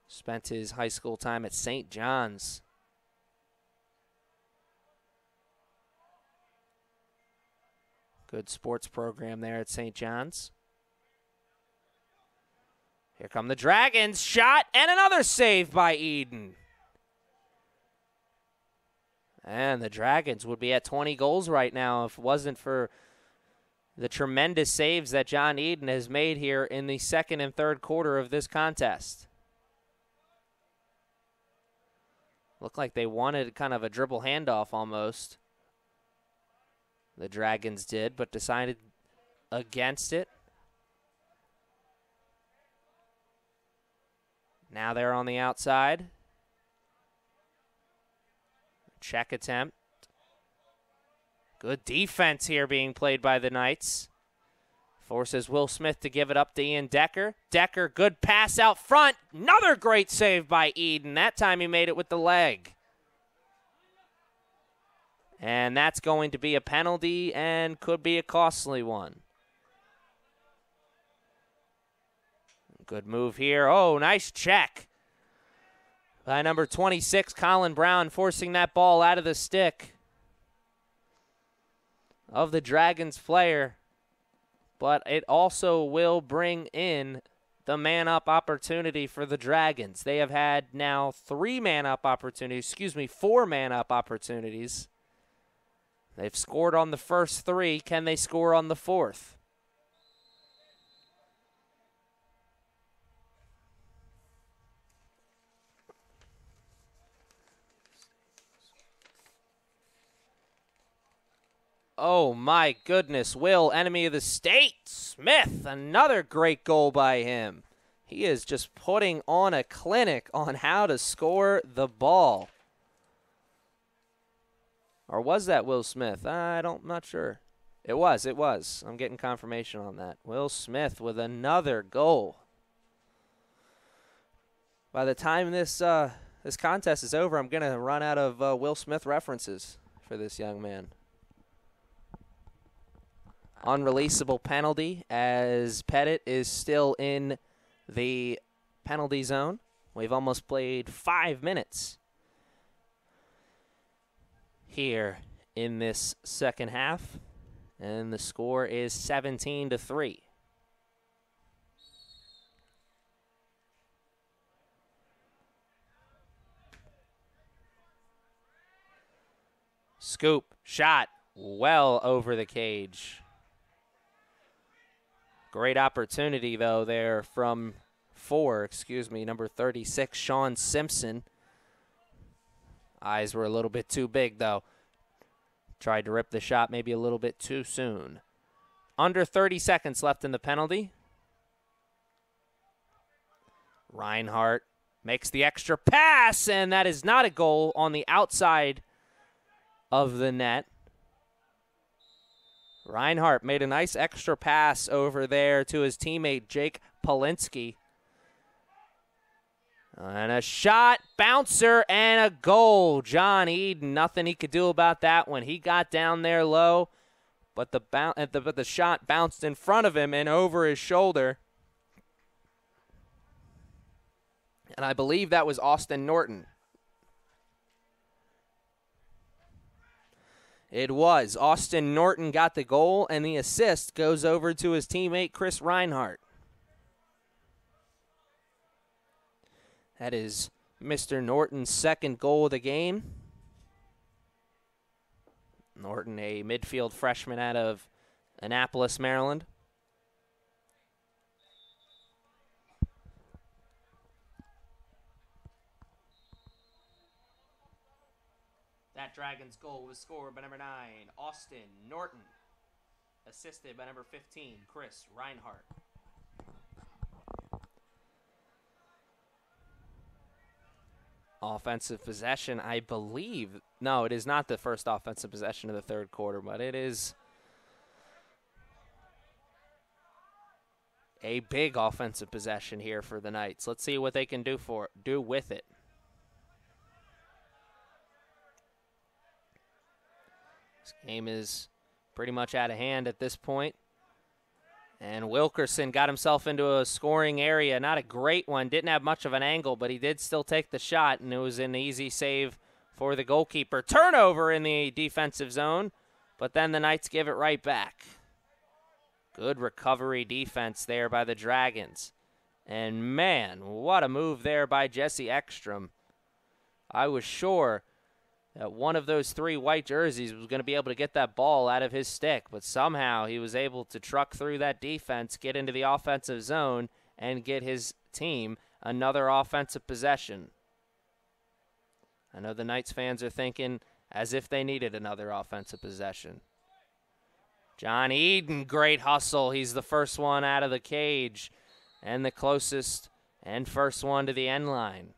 Spent his high school time at St. John's. Good sports program there at St. John's. Here come the Dragons. Shot and another save by Eden. And the Dragons would be at 20 goals right now if it wasn't for the tremendous saves that John Eden has made here in the second and third quarter of this contest. Looked like they wanted kind of a dribble handoff almost. The Dragons did, but decided against it. Now they're on the outside. Check attempt. Good defense here being played by the Knights. Forces Will Smith to give it up to Ian Decker. Decker, good pass out front. Another great save by Eden. That time he made it with the leg. And that's going to be a penalty and could be a costly one. Good move here. Oh, nice check by number 26, Colin Brown, forcing that ball out of the stick of the Dragons player. But it also will bring in the man-up opportunity for the Dragons. They have had now 4 man-up opportunities. They've scored on the first 3. Can they score on the 4th? Oh, my goodness. Will, enemy of the state. Smith, another great goal by him. He is just putting on a clinic on how to score the ball. Or was that Will Smith? I'm not sure. It was. I'm getting confirmation on that. Will Smith with another goal. By the time this contest is over, I'm going to run out of Will Smith references for this young man. Unreleasable penalty as Pettit is still in the penalty zone. We've almost played 5 minutes here in this second half, and the score is 17-3. Scoop, shot, well over the cage. Great opportunity, though, there from number 36, Sean Simpson. Eyes were a little bit too big, though. Tried to rip the shot maybe a little bit too soon. Under 30 seconds left in the penalty. Reinhardt makes the extra pass, and that is not a goal on the outside of the net. Reinhardt made a nice extra pass over there to his teammate, Jake Polinsky. And a shot, bouncer, and a goal. John Eden, nothing he could do about that one. He got down there low, but the shot bounced in front of him and over his shoulder. And I believe that was Austin Norton. It was. Austin Norton got the goal, and the assist goes over to his teammate, Chris Reinhardt. That is Mr. Norton's second goal of the game. Norton, a midfield freshman out of Annapolis, Maryland. That Dragons goal was scored by number 9, Austin Norton. Assisted by number 15, Chris Reinhardt. Offensive possession, I believe. No, it is not the first offensive possession of the third quarter, but it is a big offensive possession here for the Knights. Let's see what they can do with it. This game is pretty much out of hand at this point. And Wilkerson got himself into a scoring area. Not a great one. Didn't have much of an angle, but he did still take the shot, and it was an easy save for the goalkeeper. Turnover in the defensive zone, but then the Knights give it right back. Good recovery defense there by the Dragons. And, man, what a move there by Jesse Ekstrom. I was sure that one of those 3 white jerseys was going to be able to get that ball out of his stick, but somehow he was able to truck through that defense, get into the offensive zone, and get his team another offensive possession. I know the Knights fans are thinking as if they needed another offensive possession. John Eden, great hustle. He's the first one out of the cage and the closest and first one to the end line.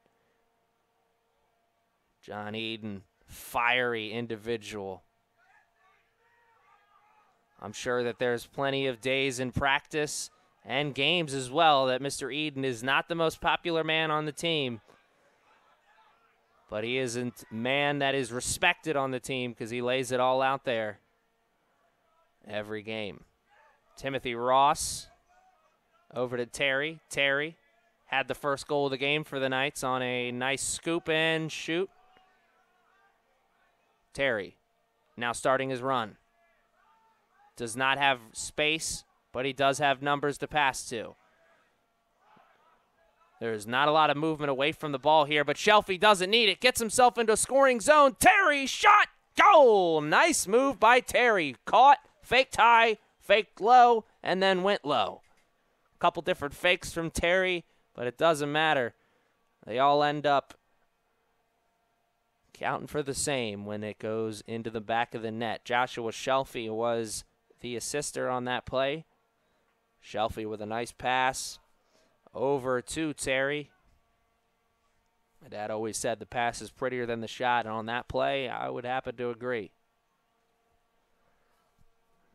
John Eden, fiery individual. I'm sure that there's plenty of days in practice and games as well that Mr. Eden is not the most popular man on the team. But he isn't a man that is respected on the team because he lays it all out there every game. Timothy Ross over to Terry. Terry had the first goal of the game for the Knights on a nice scoop and shoot. Terry now starting his run. Does not have space, but he does have numbers to pass to. There's not a lot of movement away from the ball here, but Shelfie doesn't need it. Gets himself into a scoring zone. Terry, shot, goal! Nice move by Terry. Caught, faked high, faked low, and then went low. A couple different fakes from Terry, but it doesn't matter. They all end up counting for the same when it goes into the back of the net. Joshua Shelfie was the assister on that play. Shelfie with a nice pass over to Terry. My dad always said the pass is prettier than the shot, and on that play, I would happen to agree.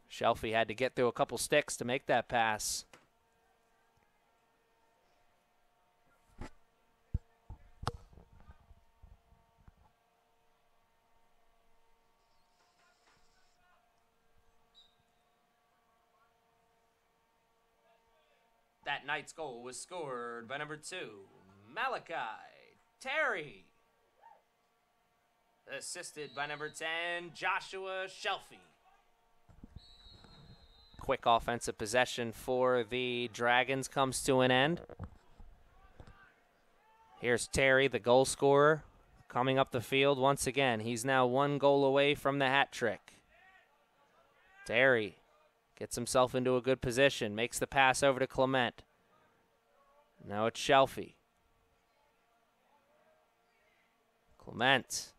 Shelfie had to get through a couple sticks to make that pass. That Knight's goal was scored by number 2, Malachi Terry. Assisted by number 10, Joshua Shelfie. Quick offensive possession for the Dragons comes to an end. Here's Terry, the goal scorer, coming up the field once again. He's now 1 goal away from the hat trick. Terry gets himself into a good position, makes the pass over to Clement. Now it's Shelfie. Clement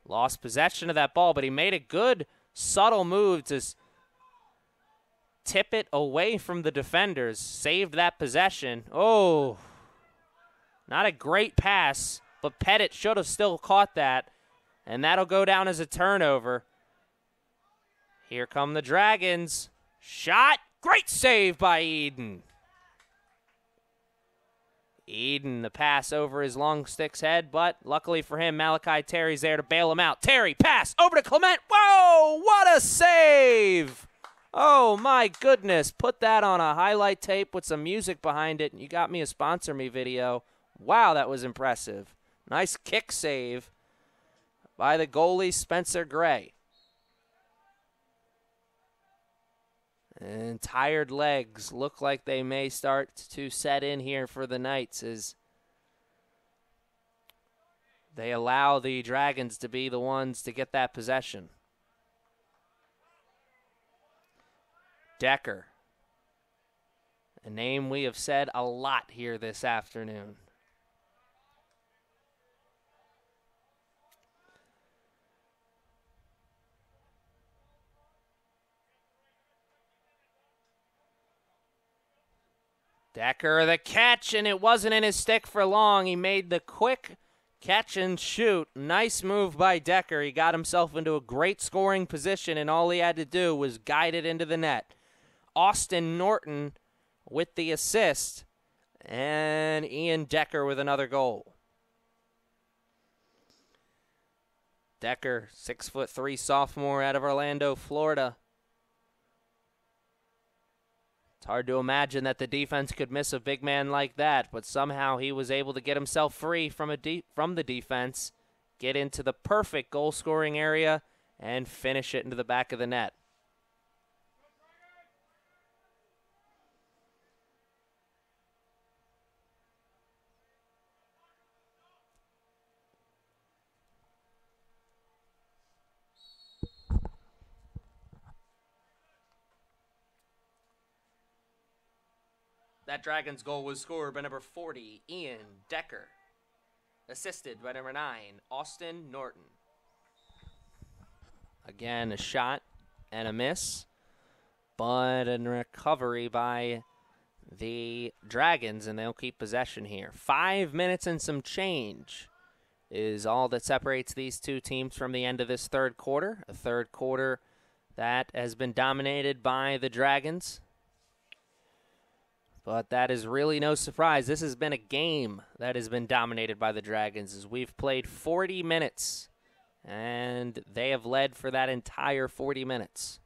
lost possession of that ball, but he made a good, subtle move to tip it away from the defenders, saved that possession. Oh, not a great pass, but Pettit should have still caught that, and that'll go down as a turnover. Here come the Dragons. Shot. Great save by Eden. Eden, the pass over his long stick's head, but luckily for him, Malachi Terry's there to bail him out. Terry, pass over to Clement. Whoa, what a save. Oh, my goodness. Put that on a highlight tape with some music behind it, and you got me a sponsor me video. Wow, that was impressive. Nice kick save by the goalie, Spencer Gray. And tired legs look like they may start to set in here for the Knights as they allow the Dragons to be the ones to get that possession. Decker, a name we have said a lot here this afternoon. Decker, the catch, and it wasn't in his stick for long. He made the quick catch and shoot. Nice move by Decker. He got himself into a great scoring position, and all he had to do was guide it into the net. Austin Norton with the assist, and Ian Decker with another goal. Decker, 6'3" sophomore out of Orlando, Florida. It's hard to imagine that the defense could miss a big man like that, but somehow he was able to get himself free from the defense, get into the perfect goal-scoring area, and finish it into the back of the net. That Dragons goal was scored by number 40, Ian Decker. Assisted by number 9, Austin Norton. Again, a shot and a miss, but a recovery by the Dragons, and they'll keep possession here. 5 minutes and some change is all that separates these two teams from the end of this third quarter. A third quarter that has been dominated by the Dragons. But that is really no surprise. This has been a game that has been dominated by the Dragons, as we've played 40 minutes, and they have led for that entire 40 minutes.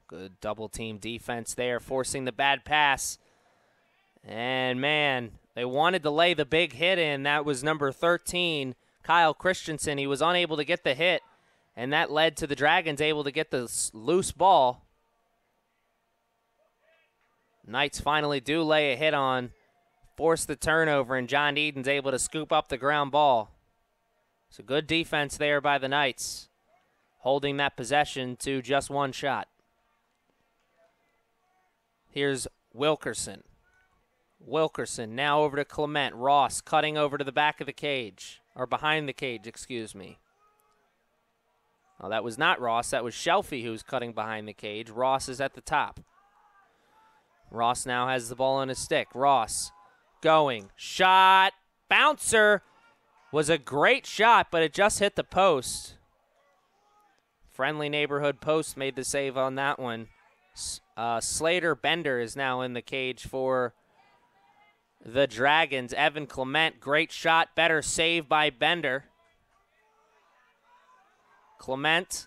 Good double-team defense there, forcing the bad pass. And, man, they wanted to lay the big hit in. That was number 13, Kyle Christensen. He was unable to get the hit, and that led to the Dragons able to get the loose ball. Knights finally do lay a hit on, force the turnover, and John Eden's able to scoop up the ground ball. So good defense there by the Knights, holding that possession to just one shot. Here's Wilkerson. Wilkerson now over to Clement. Ross cutting over to the back of the cage, or behind the cage, excuse me. Oh, that was not Ross. That was Shelfie who was cutting behind the cage. Ross is at the top. Ross now has the ball on his stick. Ross going. Shot. Bouncer. Was a great shot, but it just hit the post. Friendly neighborhood post made the save on that one. Slater Bender is now in the cage for the Dragons. Evan Clement, great shot. Better save by Bender. Clement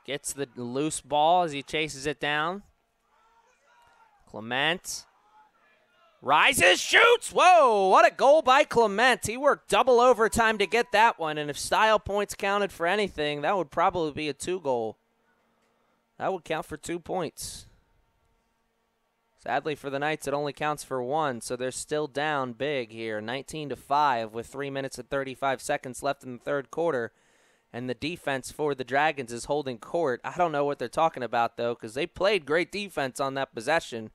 gets the loose ball as he chases it down. Clement rises, shoots. Whoa, what a goal by Clement. He worked double overtime to get that one, and if style points counted for anything, that would probably be a 2-goal. That would count for 2 points. Sadly for the Knights, it only counts for 1, so they're still down big here, 19-5 with 3 minutes and 35 seconds left in the third quarter. And the defense for the Dragons is holding court. I don't know what they're talking about, though, because they played great defense on that possession.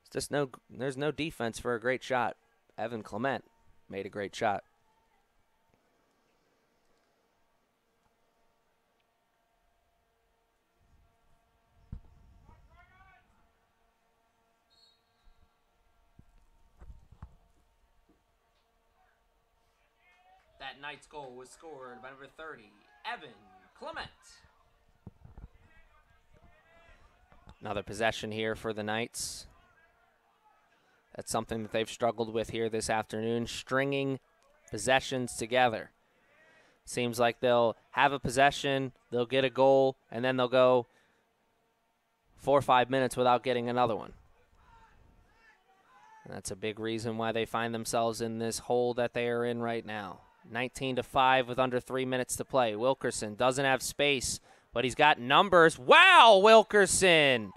It's just there's no defense for a great shot. Evan Clement made a great shot. That Knights goal was scored by number 30, Evan Clement. Another possession here for the Knights. That's something that they've struggled with here this afternoon, stringing possessions together. Seems like they'll have a possession, they'll get a goal, and then they'll go 4 or 5 minutes without getting another one. And that's a big reason why they find themselves in this hole that they are in right now. 19-5 with under 3 minutes to play. Wilkerson doesn't have space, but he's got numbers. Wow, Wilkerson!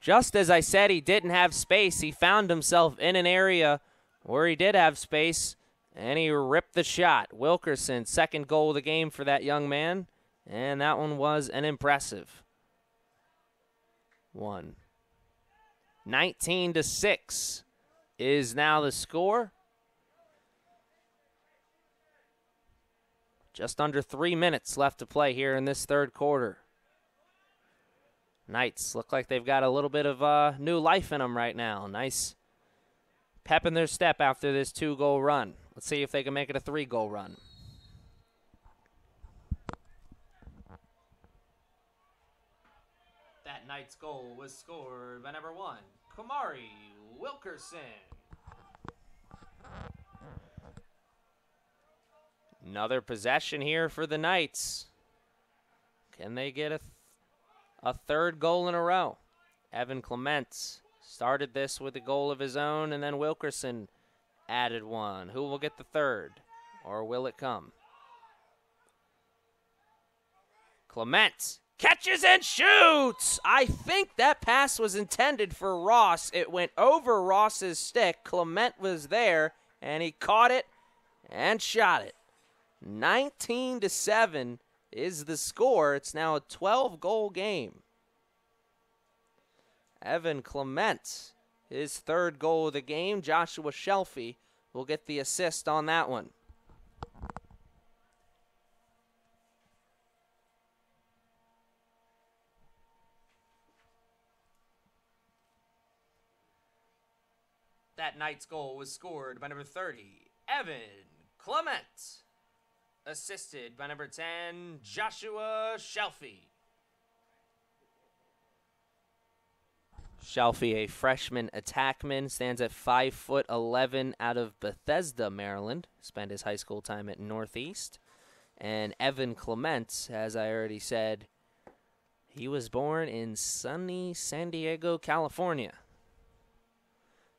Just as I said he didn't have space, he found himself in an area where he did have space, and he ripped the shot. Wilkerson, second goal of the game for that young man, and that one was an impressive one. 19-6 is now the score. Just under 3 minutes left to play here in this third quarter. Knights look like they've got a little bit of new life in them right now. Nice pep in their step after this 2-goal run. Let's see if they can make it a 3-goal run. That Knights goal was scored by number 1, Kamari Wilkerson. Another possession here for the Knights. Can they get a third goal in a row? Evan Clement started this with a goal of his own, and then Wilkerson added one. Who will get the third, or will it come? Clement catches and shoots! I think that pass was intended for Ross. It went over Ross's stick. Clement was there, and he caught it and shot it. 19-7 is the score. It's now a 12-goal game. Evan Clement, his third goal of the game. Joshua Shelfie will get the assist on that one. That night's goal was scored by number 30, Evan Clement. Assisted by number 10, Joshua Shelfie. Shelfie, a freshman attackman, stands at 5'11" out of Bethesda, Maryland. Spent his high school time at Northeast. And Evan Clement, as I already said, he was born in sunny San Diego, California.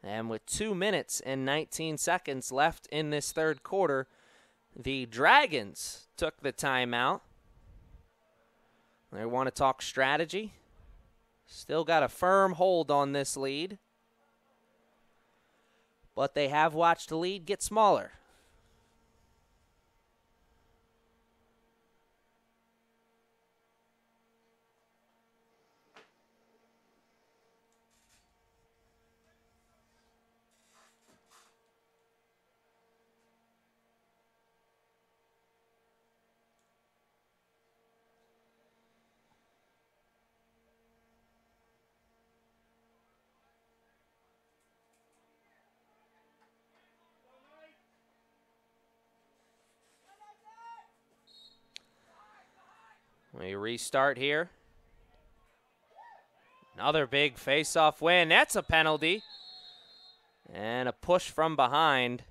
And with 2 minutes and 19 seconds left in this third quarter, the Dragons took the timeout. They want to talk strategy. Still got a firm hold on this lead. But they have watched the lead get smaller. We restart here. Another big face-off win. That's a penalty. And a push from behind.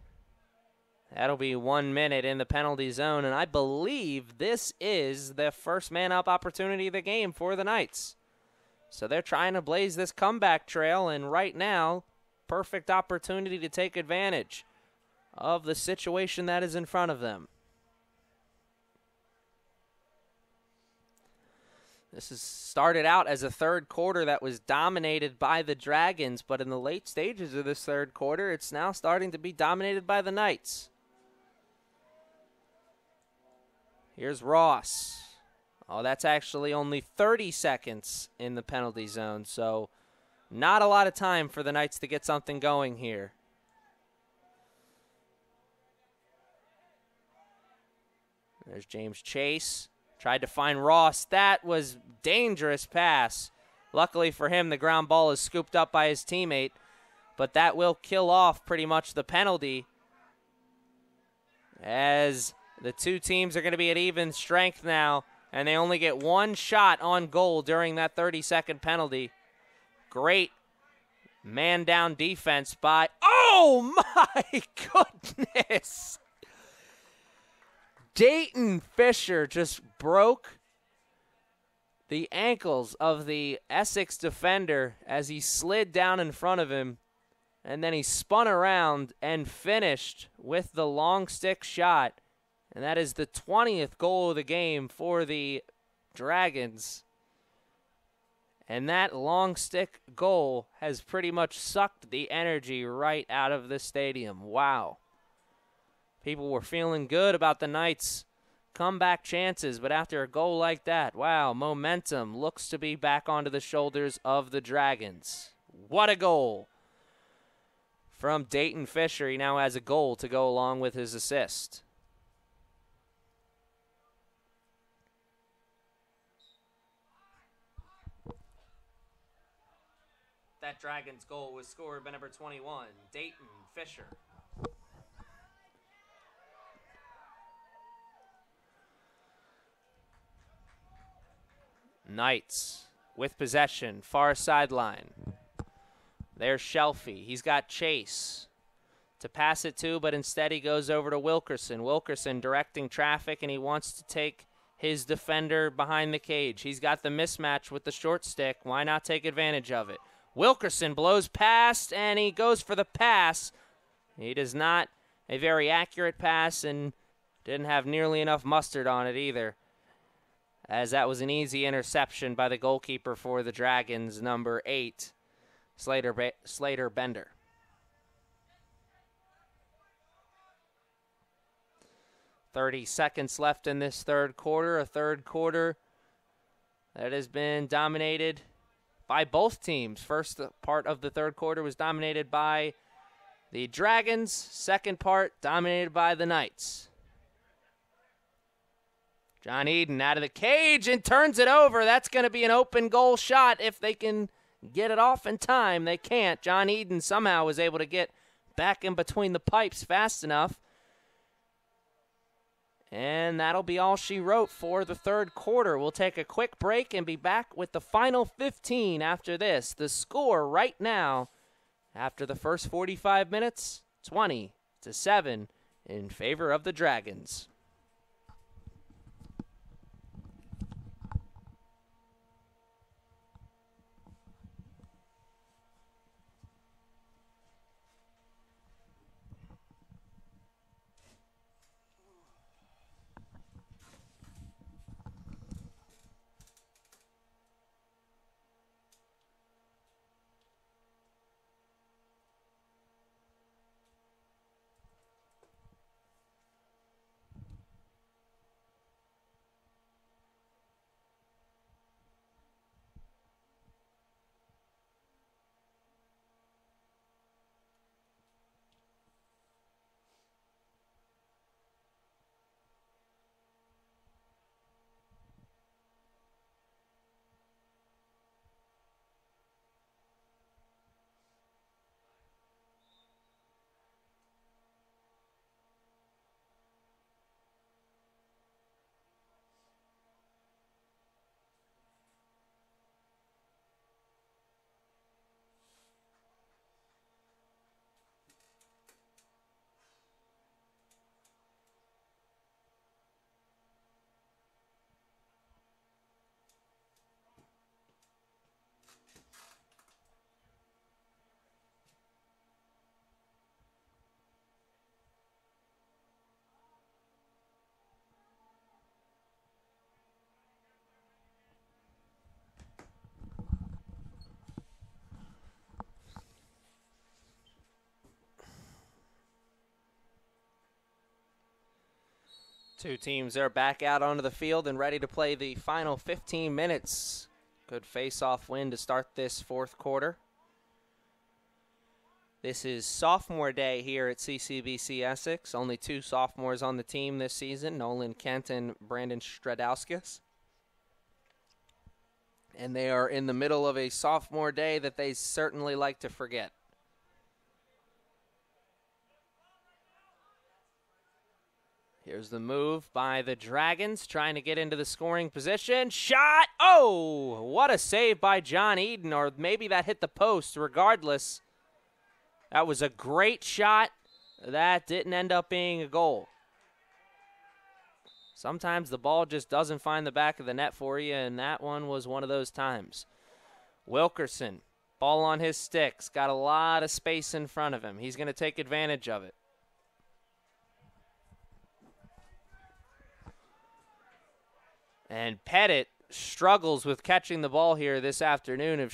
That'll be 1 minute in the penalty zone. And I believe this is the first man-up opportunity of the game for the Knights. So they're trying to blaze this comeback trail. And right now, perfect opportunity to take advantage of the situation that is in front of them. This has started out as a third quarter that was dominated by the Dragons, but in the late stages of this third quarter, it's now starting to be dominated by the Knights. Here's Ross. Oh, that's actually only 30 seconds in the penalty zone, so not a lot of time for the Knights to get something going here. There's James Chase. Tried to find Ross. That was dangerous pass. Luckily for him, the ground ball is scooped up by his teammate, but that will kill off pretty much the penalty, as the two teams are going to be at even strength now, and they only get one shot on goal during that 30-second penalty. Great man-down defense by... Oh, my goodness! Dayton Fisher just broke the ankles of the Essex defender as he slid down in front of him, and then he spun around and finished with the long stick shot, and that is the 20th goal of the game for the Dragons. And that long stick goal has pretty much sucked the energy right out of the stadium. Wow. People were feeling good about the Knights' comeback chances, but after a goal like that, wow, momentum looks to be back onto the shoulders of the Dragons. What a goal from Dayton Fisher. He now has a goal to go along with his assist. That Dragons goal was scored by number 21, Dayton Fisher. Knights with possession, far sideline. There's Shelfie. He's got Chase to pass it to, but instead he goes over to Wilkerson. Wilkerson directing traffic, and he wants to take his defender behind the cage. He's got the mismatch with the short stick. Why not take advantage of it? Wilkerson blows past, and he goes for the pass. He does not a very accurate pass and didn't have nearly enough mustard on it either, as that was an easy interception by the goalkeeper for the Dragons, number 8, Slater Bender. 30 seconds left in this third quarter, a third quarter that has been dominated by both teams. First part of the third quarter was dominated by the Dragons. Second part dominated by the Knights. John Eden out of the cage and turns it over. That's going to be an open goal shot if they can get it off in time. They can't. John Eden somehow was able to get back in between the pipes fast enough. And that'll be all she wrote for the third quarter. We'll take a quick break and be back with the final 15 after this. The score right now, after the first 45 minutes, 20-7 in favor of the Dragons. Two teams are back out onto the field and ready to play the final 15 minutes. Good face-off win to start this fourth quarter. This is sophomore day here at CCBC Essex. Only two sophomores on the team this season, Nolan Kent and Brandon Stradauskas. And they are in the middle of a sophomore day that they certainly like to forget. Here's the move by the Dragons, trying to get into the scoring position. Shot! Oh, what a save by John Eden, or maybe that hit the post. Regardless, that was a great shot. That didn't end up being a goal. Sometimes the ball just doesn't find the back of the net for you, and that one was one of those times. Wilkerson, ball on his sticks, got a lot of space in front of him. He's going to take advantage of it. And Pettit struggles with catching the ball here this afternoon.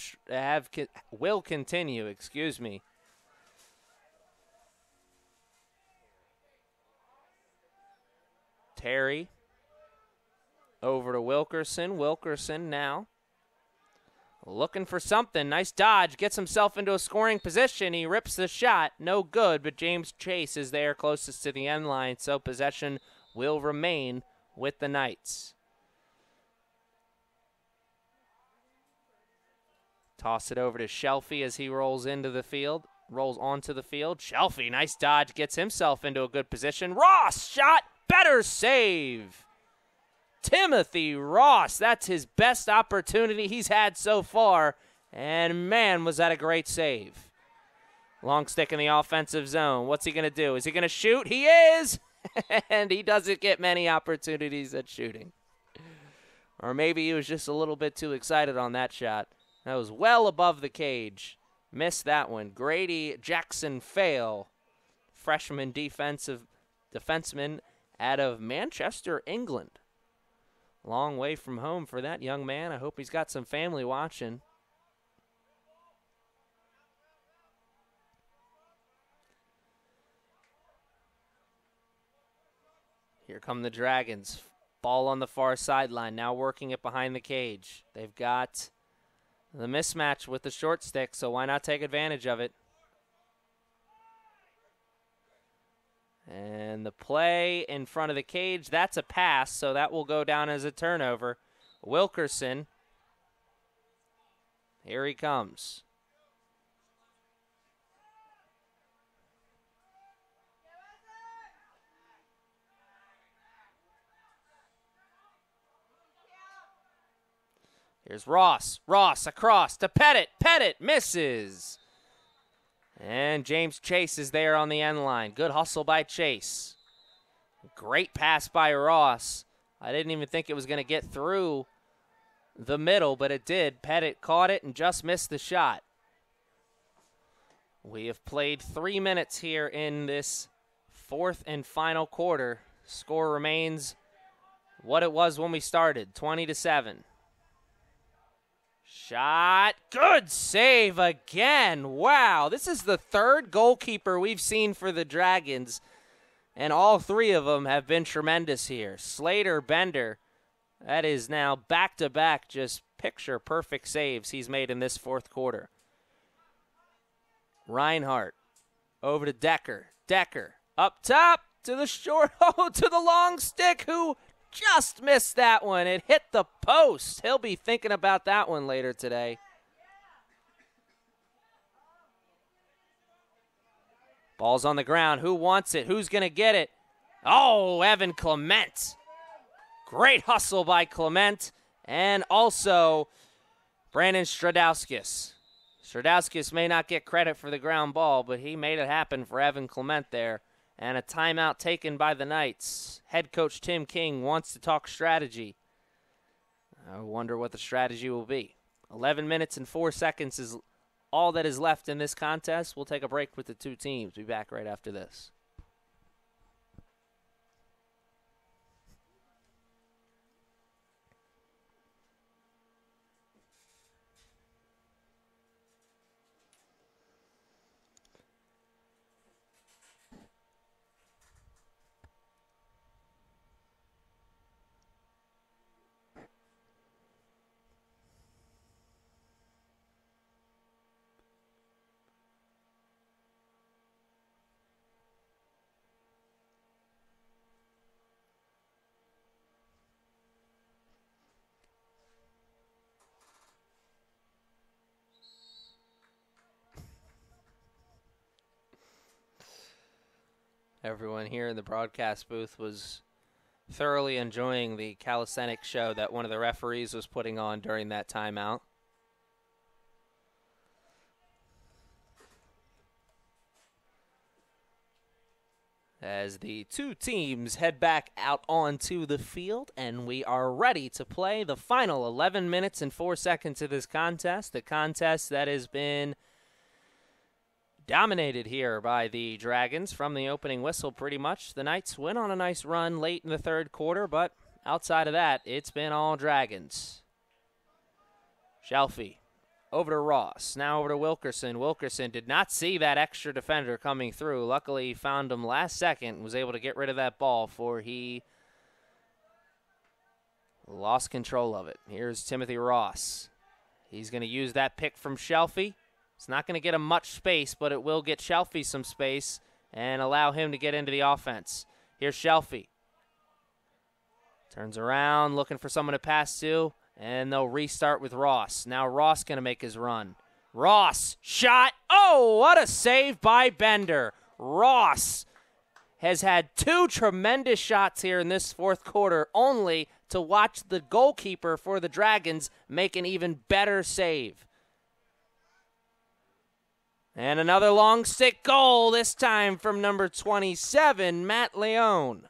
Will continue, excuse me. Terry over to Wilkerson. Wilkerson now looking for something. Nice dodge. Gets himself into a scoring position. He rips the shot. No good, but James Chase is there closest to the end line, so possession will remain with the Knights. Toss it over to Shelfie as he rolls onto the field. Shelfie, nice dodge, gets himself into a good position. Ross, shot, better save. Timothy Ross, that's his best opportunity he's had so far. And man, was that a great save. Long stick in the offensive zone. What's he going to do? Is he going to shoot? He is! And he doesn't get many opportunities at shooting. Or maybe he was just a little bit too excited on that shot. That was well above the cage. Missed that one. Grady Jackson Fail, freshman defenseman out of Manchester, England. Long way from home for that young man. I hope he's got some family watching. Here come the Dragons. Ball on the far sideline, now working it behind the cage. They've got the mismatch with the short stick, so why not take advantage of it? And the play in front of the cage, that's a pass, so that will go down as a turnover. Wilkerson, here he comes. Here's Ross. Ross across to Pettit. Pettit misses. And James Chase is there on the end line. Good hustle by Chase. Great pass by Ross. I didn't even think it was going to get through the middle, but it did. Pettit caught it and just missed the shot. We have played 3 minutes here in this fourth and final quarter. Score remains what it was when we started, 20-7. Shot. Good save again. Wow, this is the third goalkeeper we've seen for the Dragons, and all three of them have been tremendous here. Slater, Bender, that is now back-to-back just picture-perfect saves he's made in this fourth quarter. Reinhardt over to Decker. Decker up top to the short, to the long stick, who just missed that one. It hit the post. He'll be thinking about that one later today. Ball's on the ground. Who wants it? Who's going to get it? Oh, Evan Clement. Great hustle by Clement. And also Brandon Stradowskis. Stradowskis may not get credit for the ground ball, but he made it happen for Evan Clement there. And a timeout taken by the Knights. Head coach Tim King wants to talk strategy. I wonder what the strategy will be. 11 minutes and 4 seconds is all that is left in this contest. We'll take a break with the two teams. Be back right after this. Everyone here in the broadcast booth was thoroughly enjoying the calisthenics show that one of the referees was putting on during that timeout. As the two teams head back out onto the field, and we are ready to play the final 11 minutes and 4 seconds of this contest. The contest that has been dominated here by the Dragons from the opening whistle pretty much. The Knights went on a nice run late in the third quarter, but outside of that, it's been all Dragons. Shelfie over to Ross, now over to Wilkerson. Wilkerson did not see that extra defender coming through. Luckily, he found him last second and was able to get rid of that ball before he lost control of it. Here's Timothy Ross. He's going to use that pick from Shelfie. It's not going to get him much space, but it will get Shelfie some space and allow him to get into the offense. Here's Shelfie. Turns around, looking for someone to pass to, and they'll restart with Ross. Now Ross going to make his run. Ross, shot. Oh, what a save by Bender. Ross has had two tremendous shots here in this fourth quarter, only to watch the goalkeeper for the Dragons make an even better save. And another long stick goal, this time from number 27, Matt Leone.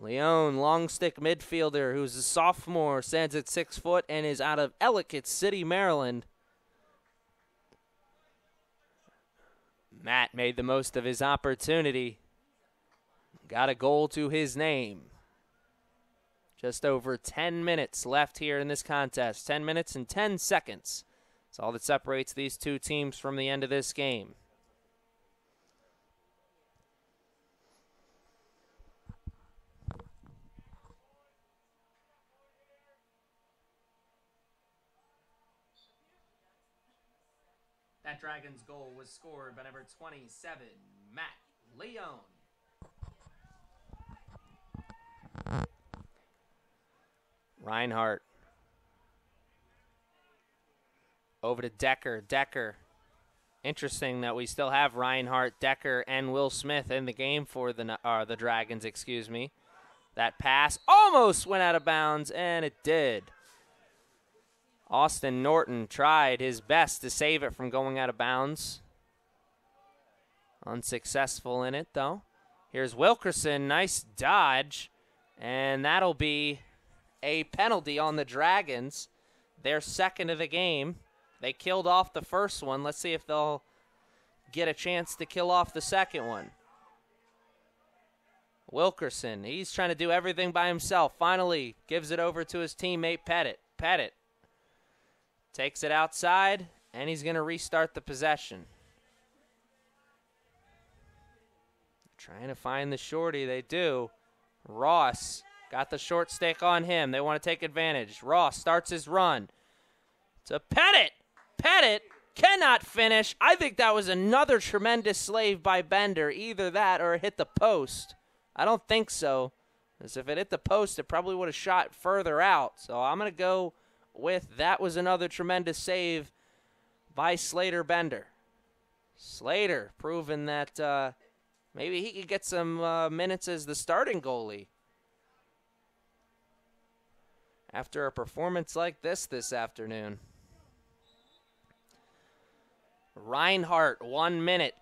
Leone, long stick midfielder, who's a sophomore, stands at 6 foot and is out of Ellicott City, Maryland. Matt made the most of his opportunity. Got a goal to his name. Just over 10 minutes left here in this contest. 10 minutes and 10 seconds. That's all that separates these two teams from the end of this game. That Dragons goal was scored by number 27, Matt Leone. Reinhardt. Over to Decker. Decker. Interesting that we still have Reinhardt, Decker, and Will Smith in the game for the Dragons, excuse me. That pass almost went out of bounds, and it did. Austin Norton tried his best to save it from going out of bounds. Unsuccessful in it, though. Here's Wilkerson. Nice dodge. And that'll be a penalty on the Dragons. Their second of the game. They killed off the first one. Let's see if they'll get a chance to kill off the second one. Wilkerson, he's trying to do everything by himself. Finally gives it over to his teammate Pettit. Pettit takes it outside, and he's going to restart the possession. Trying to find the shorty. They do. Ross got the short stick on him. They want to take advantage. Ross starts his run to Pettit. Pettit cannot finish. I think that was another tremendous slave by Bender. Either that or it hit the post. I don't think so, because if it hit the post, it probably would have shot further out. So I'm going to go with that was another tremendous save by Slater Bender. Slater proving that maybe he could get some minutes as the starting goalie after a performance like this afternoon. Reinhardt, 1 minute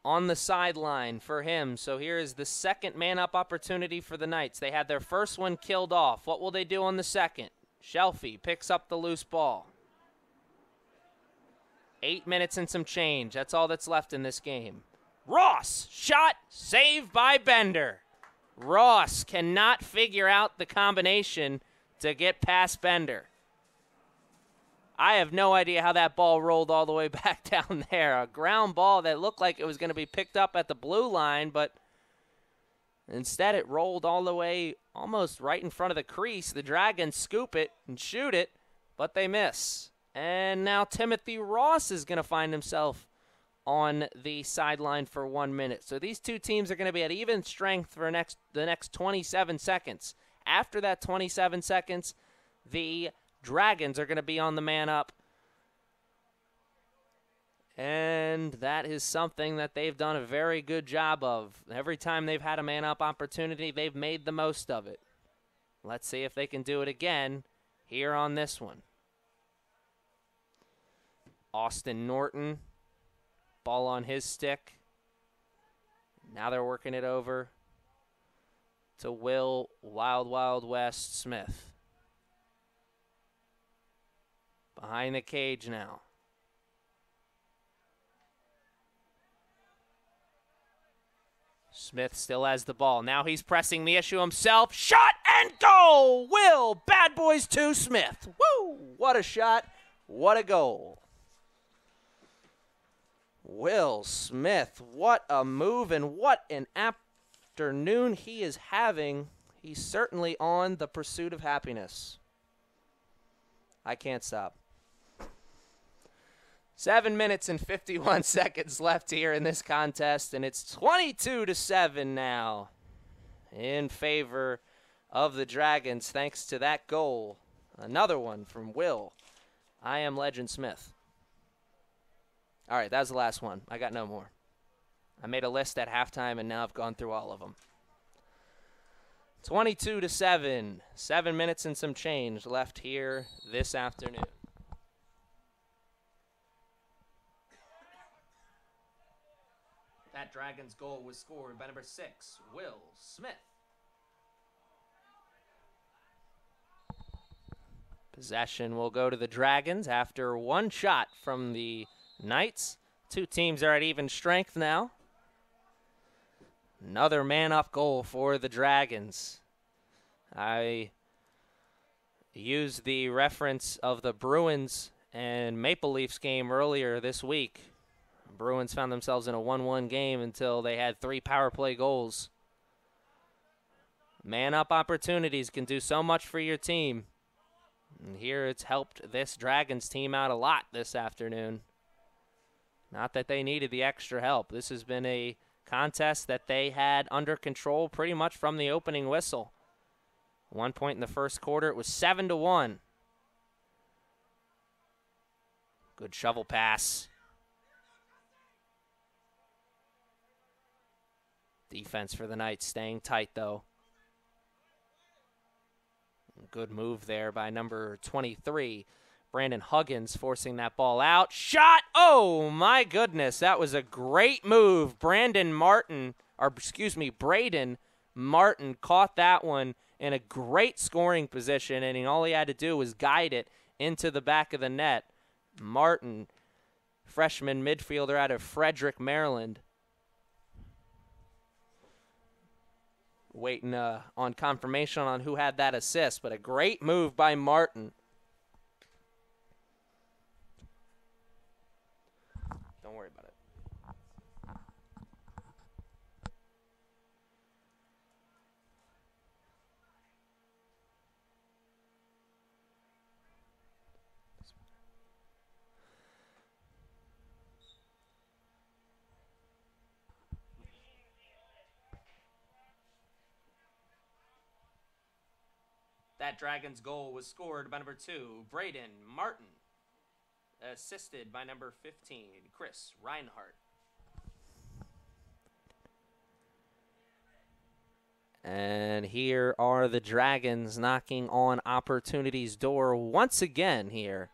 on the sideline for him. So here is the second man-up opportunity for the Knights. They had their first one killed off. What will they do on the second? Shelfie picks up the loose ball. 8 minutes and some change. That's all that's left in this game. Ross, shot, saved by Bender. Ross cannot figure out the combination to get past Bender. I have no idea how that ball rolled all the way back down there. A ground ball that looked like it was going to be picked up at the blue line, but instead it rolled all the way almost right in front of the crease. The Dragons scoop it and shoot it, but they miss. And now Timothy Ross is going to find himself on the sideline for 1 minute. So these two teams are going to be at even strength for the next 27 seconds. After that 27 seconds, the Dragons are going to be on the man up. And that is something that they've done a very good job of. Every time they've had a man up opportunity, they've made the most of it. Let's see if they can do it again here on this one. Austin Norton, ball on his stick. Now they're working it over to Will Wild Wild West Smith. Behind the cage now. Smith still has the ball. Now he's pressing the issue himself. Shot and goal! Will, Bad Boys 2, Smith. Woo! What a shot. What a goal. Will Smith, what a move and what an afternoon he is having. He's certainly on the pursuit of happiness. I can't stop. 7 minutes and 51 seconds left here in this contest, and it's 22-7 now in favor of the Dragons thanks to that goal. Another one from Will. I am Legend Smith. All right, that was the last one. I got no more. I made a list at halftime, and now I've gone through all of them. 22-7. 7 minutes and some change left here this afternoon. That Dragons goal was scored by number 6, Will Smith. Possession will go to the Dragons after one shot from the Knights. Two teams are at even strength now. Another man-up goal for the Dragons. I used the reference of the Bruins and Maple Leafs game earlier this week. Bruins found themselves in a 1-1 game until they had 3 power play goals. Man-up opportunities can do so much for your team. And here it's helped this Dragons team out a lot this afternoon. Not that they needed the extra help. This has been a contest that they had under control pretty much from the opening whistle. One point in the first quarter, it was 7-1. Good shovel pass. Defense for the Knights staying tight, though. Good move there by number 23, Brandon Huggins, forcing that ball out. Shot! Oh, my goodness. That was a great move. Braden Martin caught that one in a great scoring position, and all he had to do was guide it into the back of the net. Martin, freshman midfielder out of Frederick, Maryland. Waiting on confirmation on who had that assist, but a great move by Martin. Don't worry about it. That Dragons goal was scored by number 2, Braden Martin, assisted by number 15, Chris Reinhardt. And here are the Dragons knocking on opportunity's door once again here.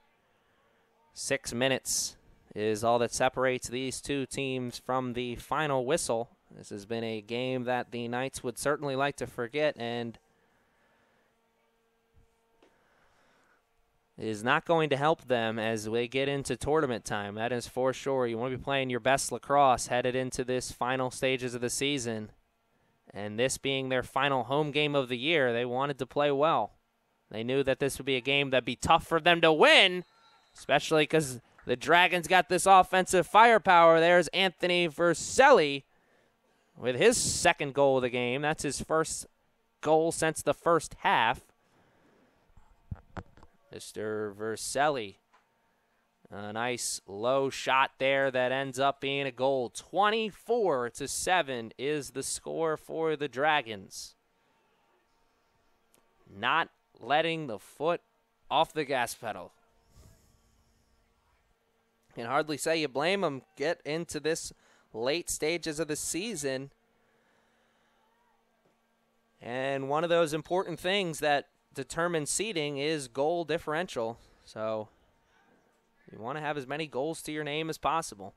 6 minutes is all that separates these two teams from the final whistle. This has been a game that the Knights would certainly like to forget, and is not going to help them as we get into tournament time. That is for sure. You want to be playing your best lacrosse headed into this final stages of the season. And this being their final home game of the year, they wanted to play well. They knew that this would be a game that'd be tough for them to win, especially because the Dragons got this offensive firepower. There's Anthony Verselli with his second goal of the game. That's his first goal since the first half. Mr. Verselli, a nice low shot there that ends up being a goal. 24-7 is the score for the Dragons. Not letting the foot off the gas pedal. Can hardly say you blame them. Get into this late stages of the season. And one of those important things that determines seeding is goal differential. So you want to have as many goals to your name as possible.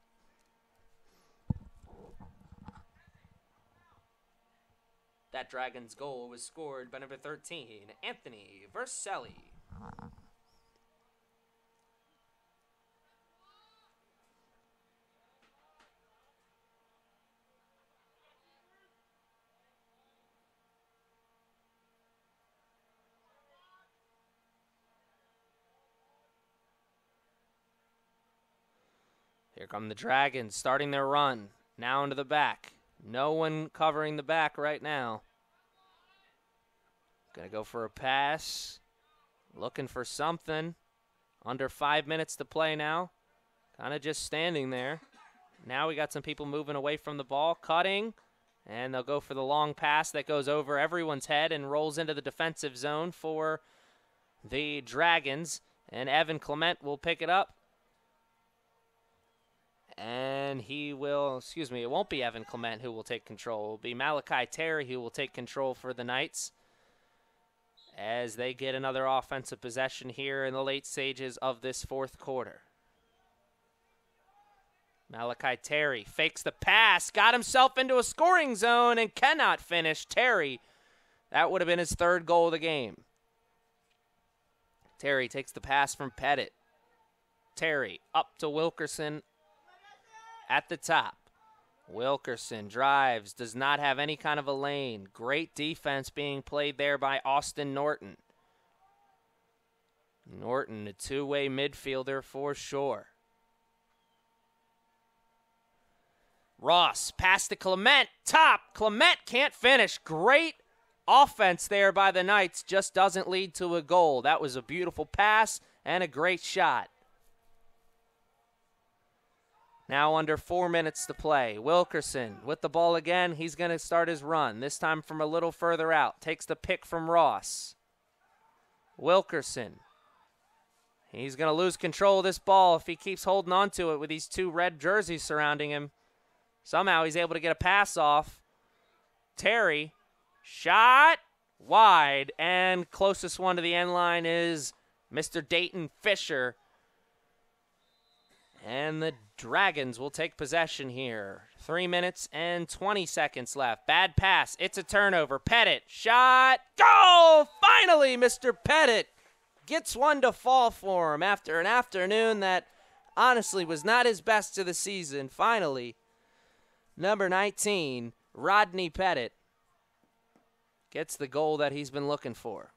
That Dragons goal was scored by number 13, Anthony Verselli. Here come the Dragons starting their run. Now into the back. No one covering the back right now. Going to go for a pass. Looking for something. Under 5 minutes to play now. Kind of just standing there. Now we got some people moving away from the ball. Cutting. And they'll go for the long pass that goes over everyone's head and rolls into the defensive zone for the Dragons. And Evan Clement will pick it up. And he will, it won't be Evan Clement who will take control. It will be Malachi Terry who will take control for the Knights as they get another offensive possession here in the late stages of this fourth quarter. Malachi Terry fakes the pass, got himself into a scoring zone and cannot finish. Terry, that would have been his third goal of the game. Terry takes the pass from Pettit. Terry up to Wilkerson at the top. Wilkerson drives, does not have any kind of a lane. Great defense being played there by Austin Norton. Norton, a two-way midfielder for sure. Ross, pass to Clement, top. Clement can't finish. Great offense there by the Knights, just doesn't lead to a goal. That was a beautiful pass and a great shot. Now under 4 minutes to play. Wilkerson with the ball again. He's going to start his run, this time from a little further out. Takes the pick from Ross. Wilkerson. He's going to lose control of this ball if he keeps holding on to it with these two red jerseys surrounding him. Somehow he's able to get a pass off. Terry. Shot. Wide. And closest one to the end line is Mr. Dayton Fisher. And the Dragons will take possession here. 3 minutes and 20 seconds left. Bad pass. It's a turnover. Pettit. Shot. Goal! Finally, Mr. Pettit gets one to fall for him after an afternoon that honestly was not his best of the season. Finally, number 19, Rodney Pettit, gets the goal that he's been looking for.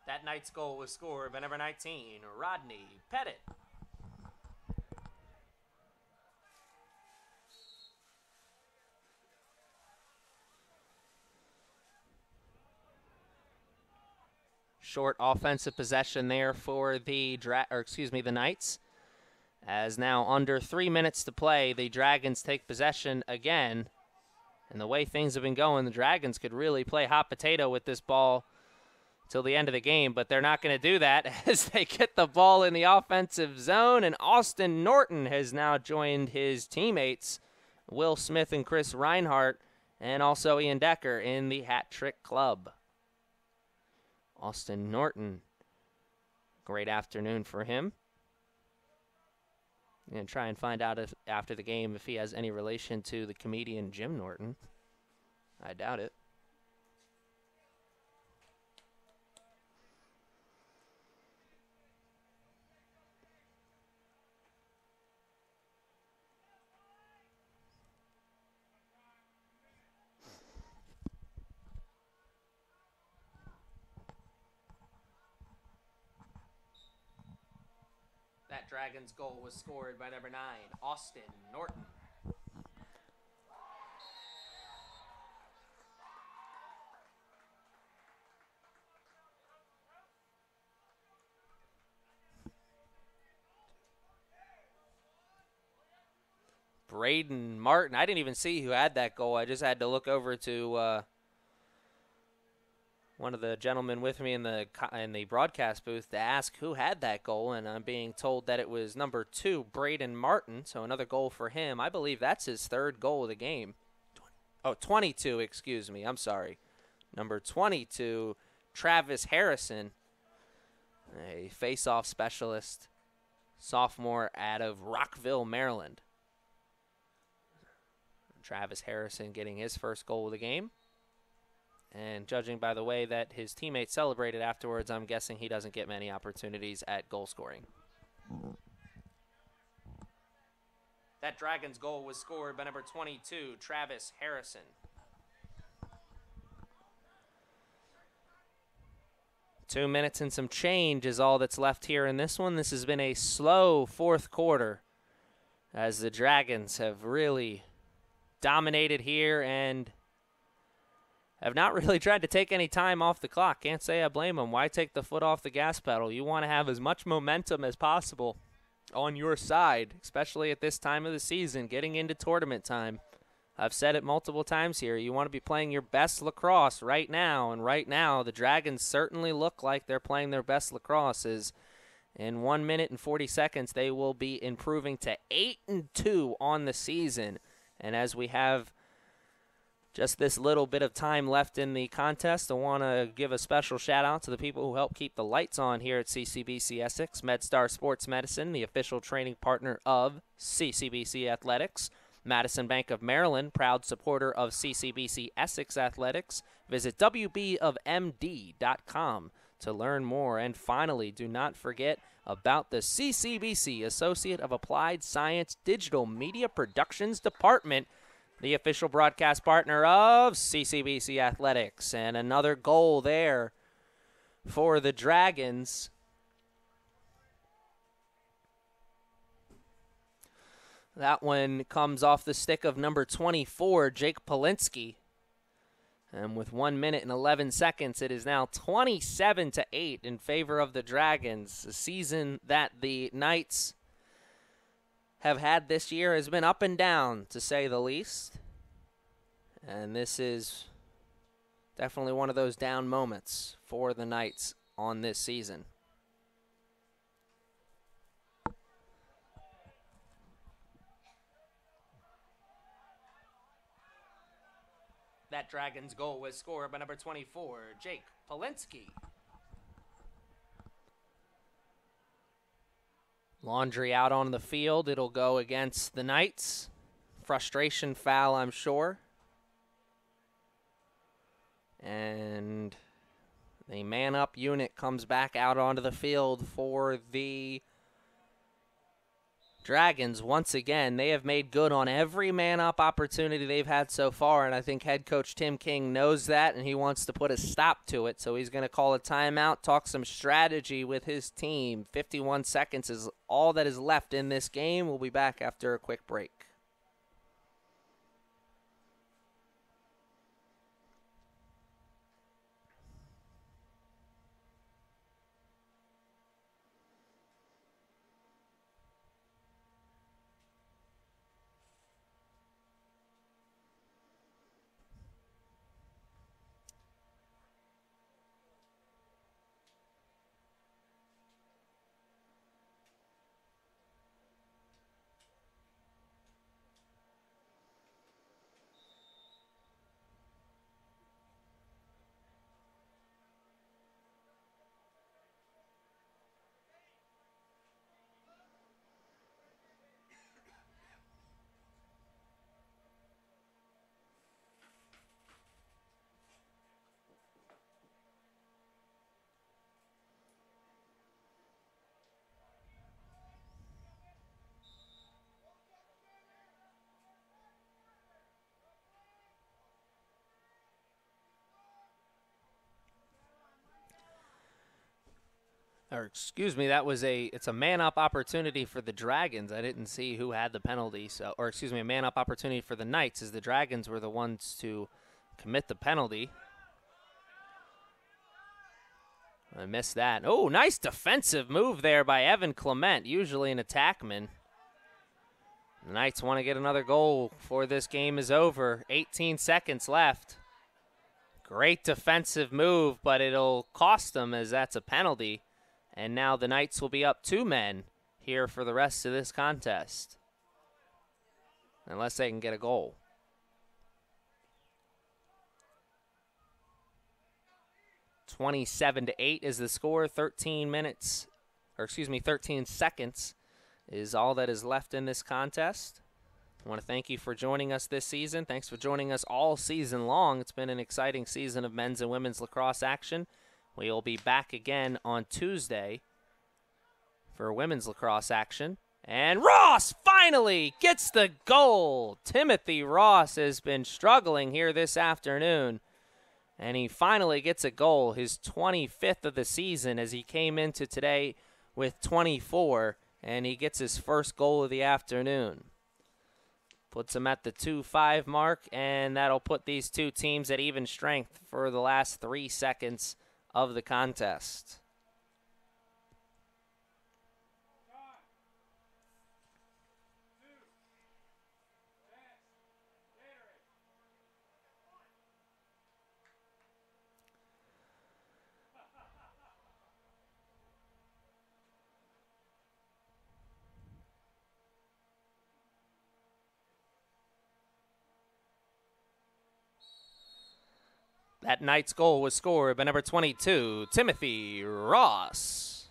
That night's goal was scored by number 19, Rodney Pettit. Short offensive possession there for the Knights. As now under 3 minutes to play, the Dragons take possession again. And the way things have been going, the Dragons could really play hot potato with this ball till the end of the game, but they're not going to do that as they get the ball in the offensive zone, and Austin Norton has now joined his teammates, Will Smith and Chris Reinhart, and also Ian Decker in the Hat Trick Club. Austin Norton, great afternoon for him. I'm going to try and find out after the game if he has any relation to the comedian Jim Norton. I doubt it. That Dragons goal was scored by number 9, Austin Norton. Braden Martin. I didn't even see who had that goal. I just had to look over to one of the gentlemen with me in the broadcast booth to ask who had that goal, and I'm being told that it was number 2, Braden Martin, so another goal for him. I believe that's his 3rd goal of the game. 22, excuse me. I'm sorry. Number 22, Travis Harrison, a face-off specialist, sophomore out of Rockville, Maryland. Travis Harrison getting his 1st goal of the game. And judging by the way that his teammates celebrated afterwards, I'm guessing he doesn't get many opportunities at goal scoring. That Dragons goal was scored by number 22, Travis Harrison. 2 minutes and some change is all that's left here in this one. This has been a slow 4th quarter as the Dragons have really dominated here and have not really tried to take any time off the clock. Can't say I blame them. Why take the foot off the gas pedal? You want to have as much momentum as possible on your side, especially at this time of the season, getting into tournament time. I've said it multiple times here. You want to be playing your best lacrosse right now, and right now the Dragons certainly look like they're playing their best lacrosse. As in 1 minute and 40 seconds, they will be improving to 8-2 on the season. And as we have just this little bit of time left in the contest, I want to give a special shout-out to the people who help keep the lights on here at CCBC Essex. MedStar Sports Medicine, the official training partner of CCBC Athletics. Madison Bank of Maryland, proud supporter of CCBC Essex Athletics. Visit WBofMD.com to learn more. And finally, do not forget about the CCBC Associate of Applied Science Digital Media Productions Department, the official broadcast partner of CCBC Athletics. And another goal there for the Dragons. That one comes off the stick of number 24, Jake Polinsky. And with 1 minute and 11 seconds, it is now 27-8 in favor of the Dragons. The season that the Knights have had this year has been up and down, to say the least. And this is definitely one of those down moments for the Knights on this season. That Dragons goal was scored by number 24, Jake Polinsky. Laundry out on the field. It'll go against the Knights. Frustration foul, I'm sure. And the man-up unit comes back out onto the field for the Dragons. Once again, they have made good on every man-up opportunity they've had so far, and I think head coach Tim King knows that, and he wants to put a stop to it. So he's going to call a timeout, talk some strategy with his team. 51 seconds is all that is left in this game. We'll be back after a quick break. Or excuse me, it's a man-up opportunity for the Dragons. I didn't see who had the penalty. A man-up opportunity for the Knights, as the Dragons were the ones to commit the penalty. I missed that. Oh, nice defensive move there by Evan Clement, usually an attackman. The Knights want to get another goal before this game is over. 18 seconds left. Great defensive move, but it'll cost them, as that's a penalty. And now the Knights will be up 2 men here for the rest of this contest, unless they can get a goal. (27-8) is the score. 13 seconds is all that is left in this contest. I want to thank you for joining us this season. Thanks for joining us all season long. It's been an exciting season of men's and women's lacrosse action. We'll be back again on Tuesday for women's lacrosse action. And Ross finally gets the goal. Timothy Ross has been struggling here this afternoon, and he finally gets a goal, his 25th of the season, as he came into today with 24, and he gets his first goal of the afternoon. Puts him at the 2-5 mark, and that'll put these two teams at even strength for the last 3 seconds of the contest. That Knight's goal was scored by number 22, Timothy Ross.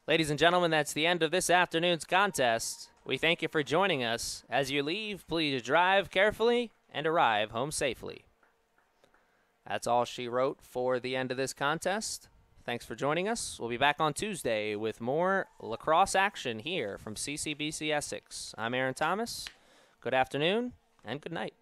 Ladies and gentlemen, that's the end of this afternoon's contest. We thank you for joining us. As you leave, please drive carefully and arrive home safely. That's all she wrote for the end of this contest. Thanks for joining us. We'll be back on Tuesday with more lacrosse action here from CCBC Essex. I'm Aaron Thomas. Good afternoon and good night.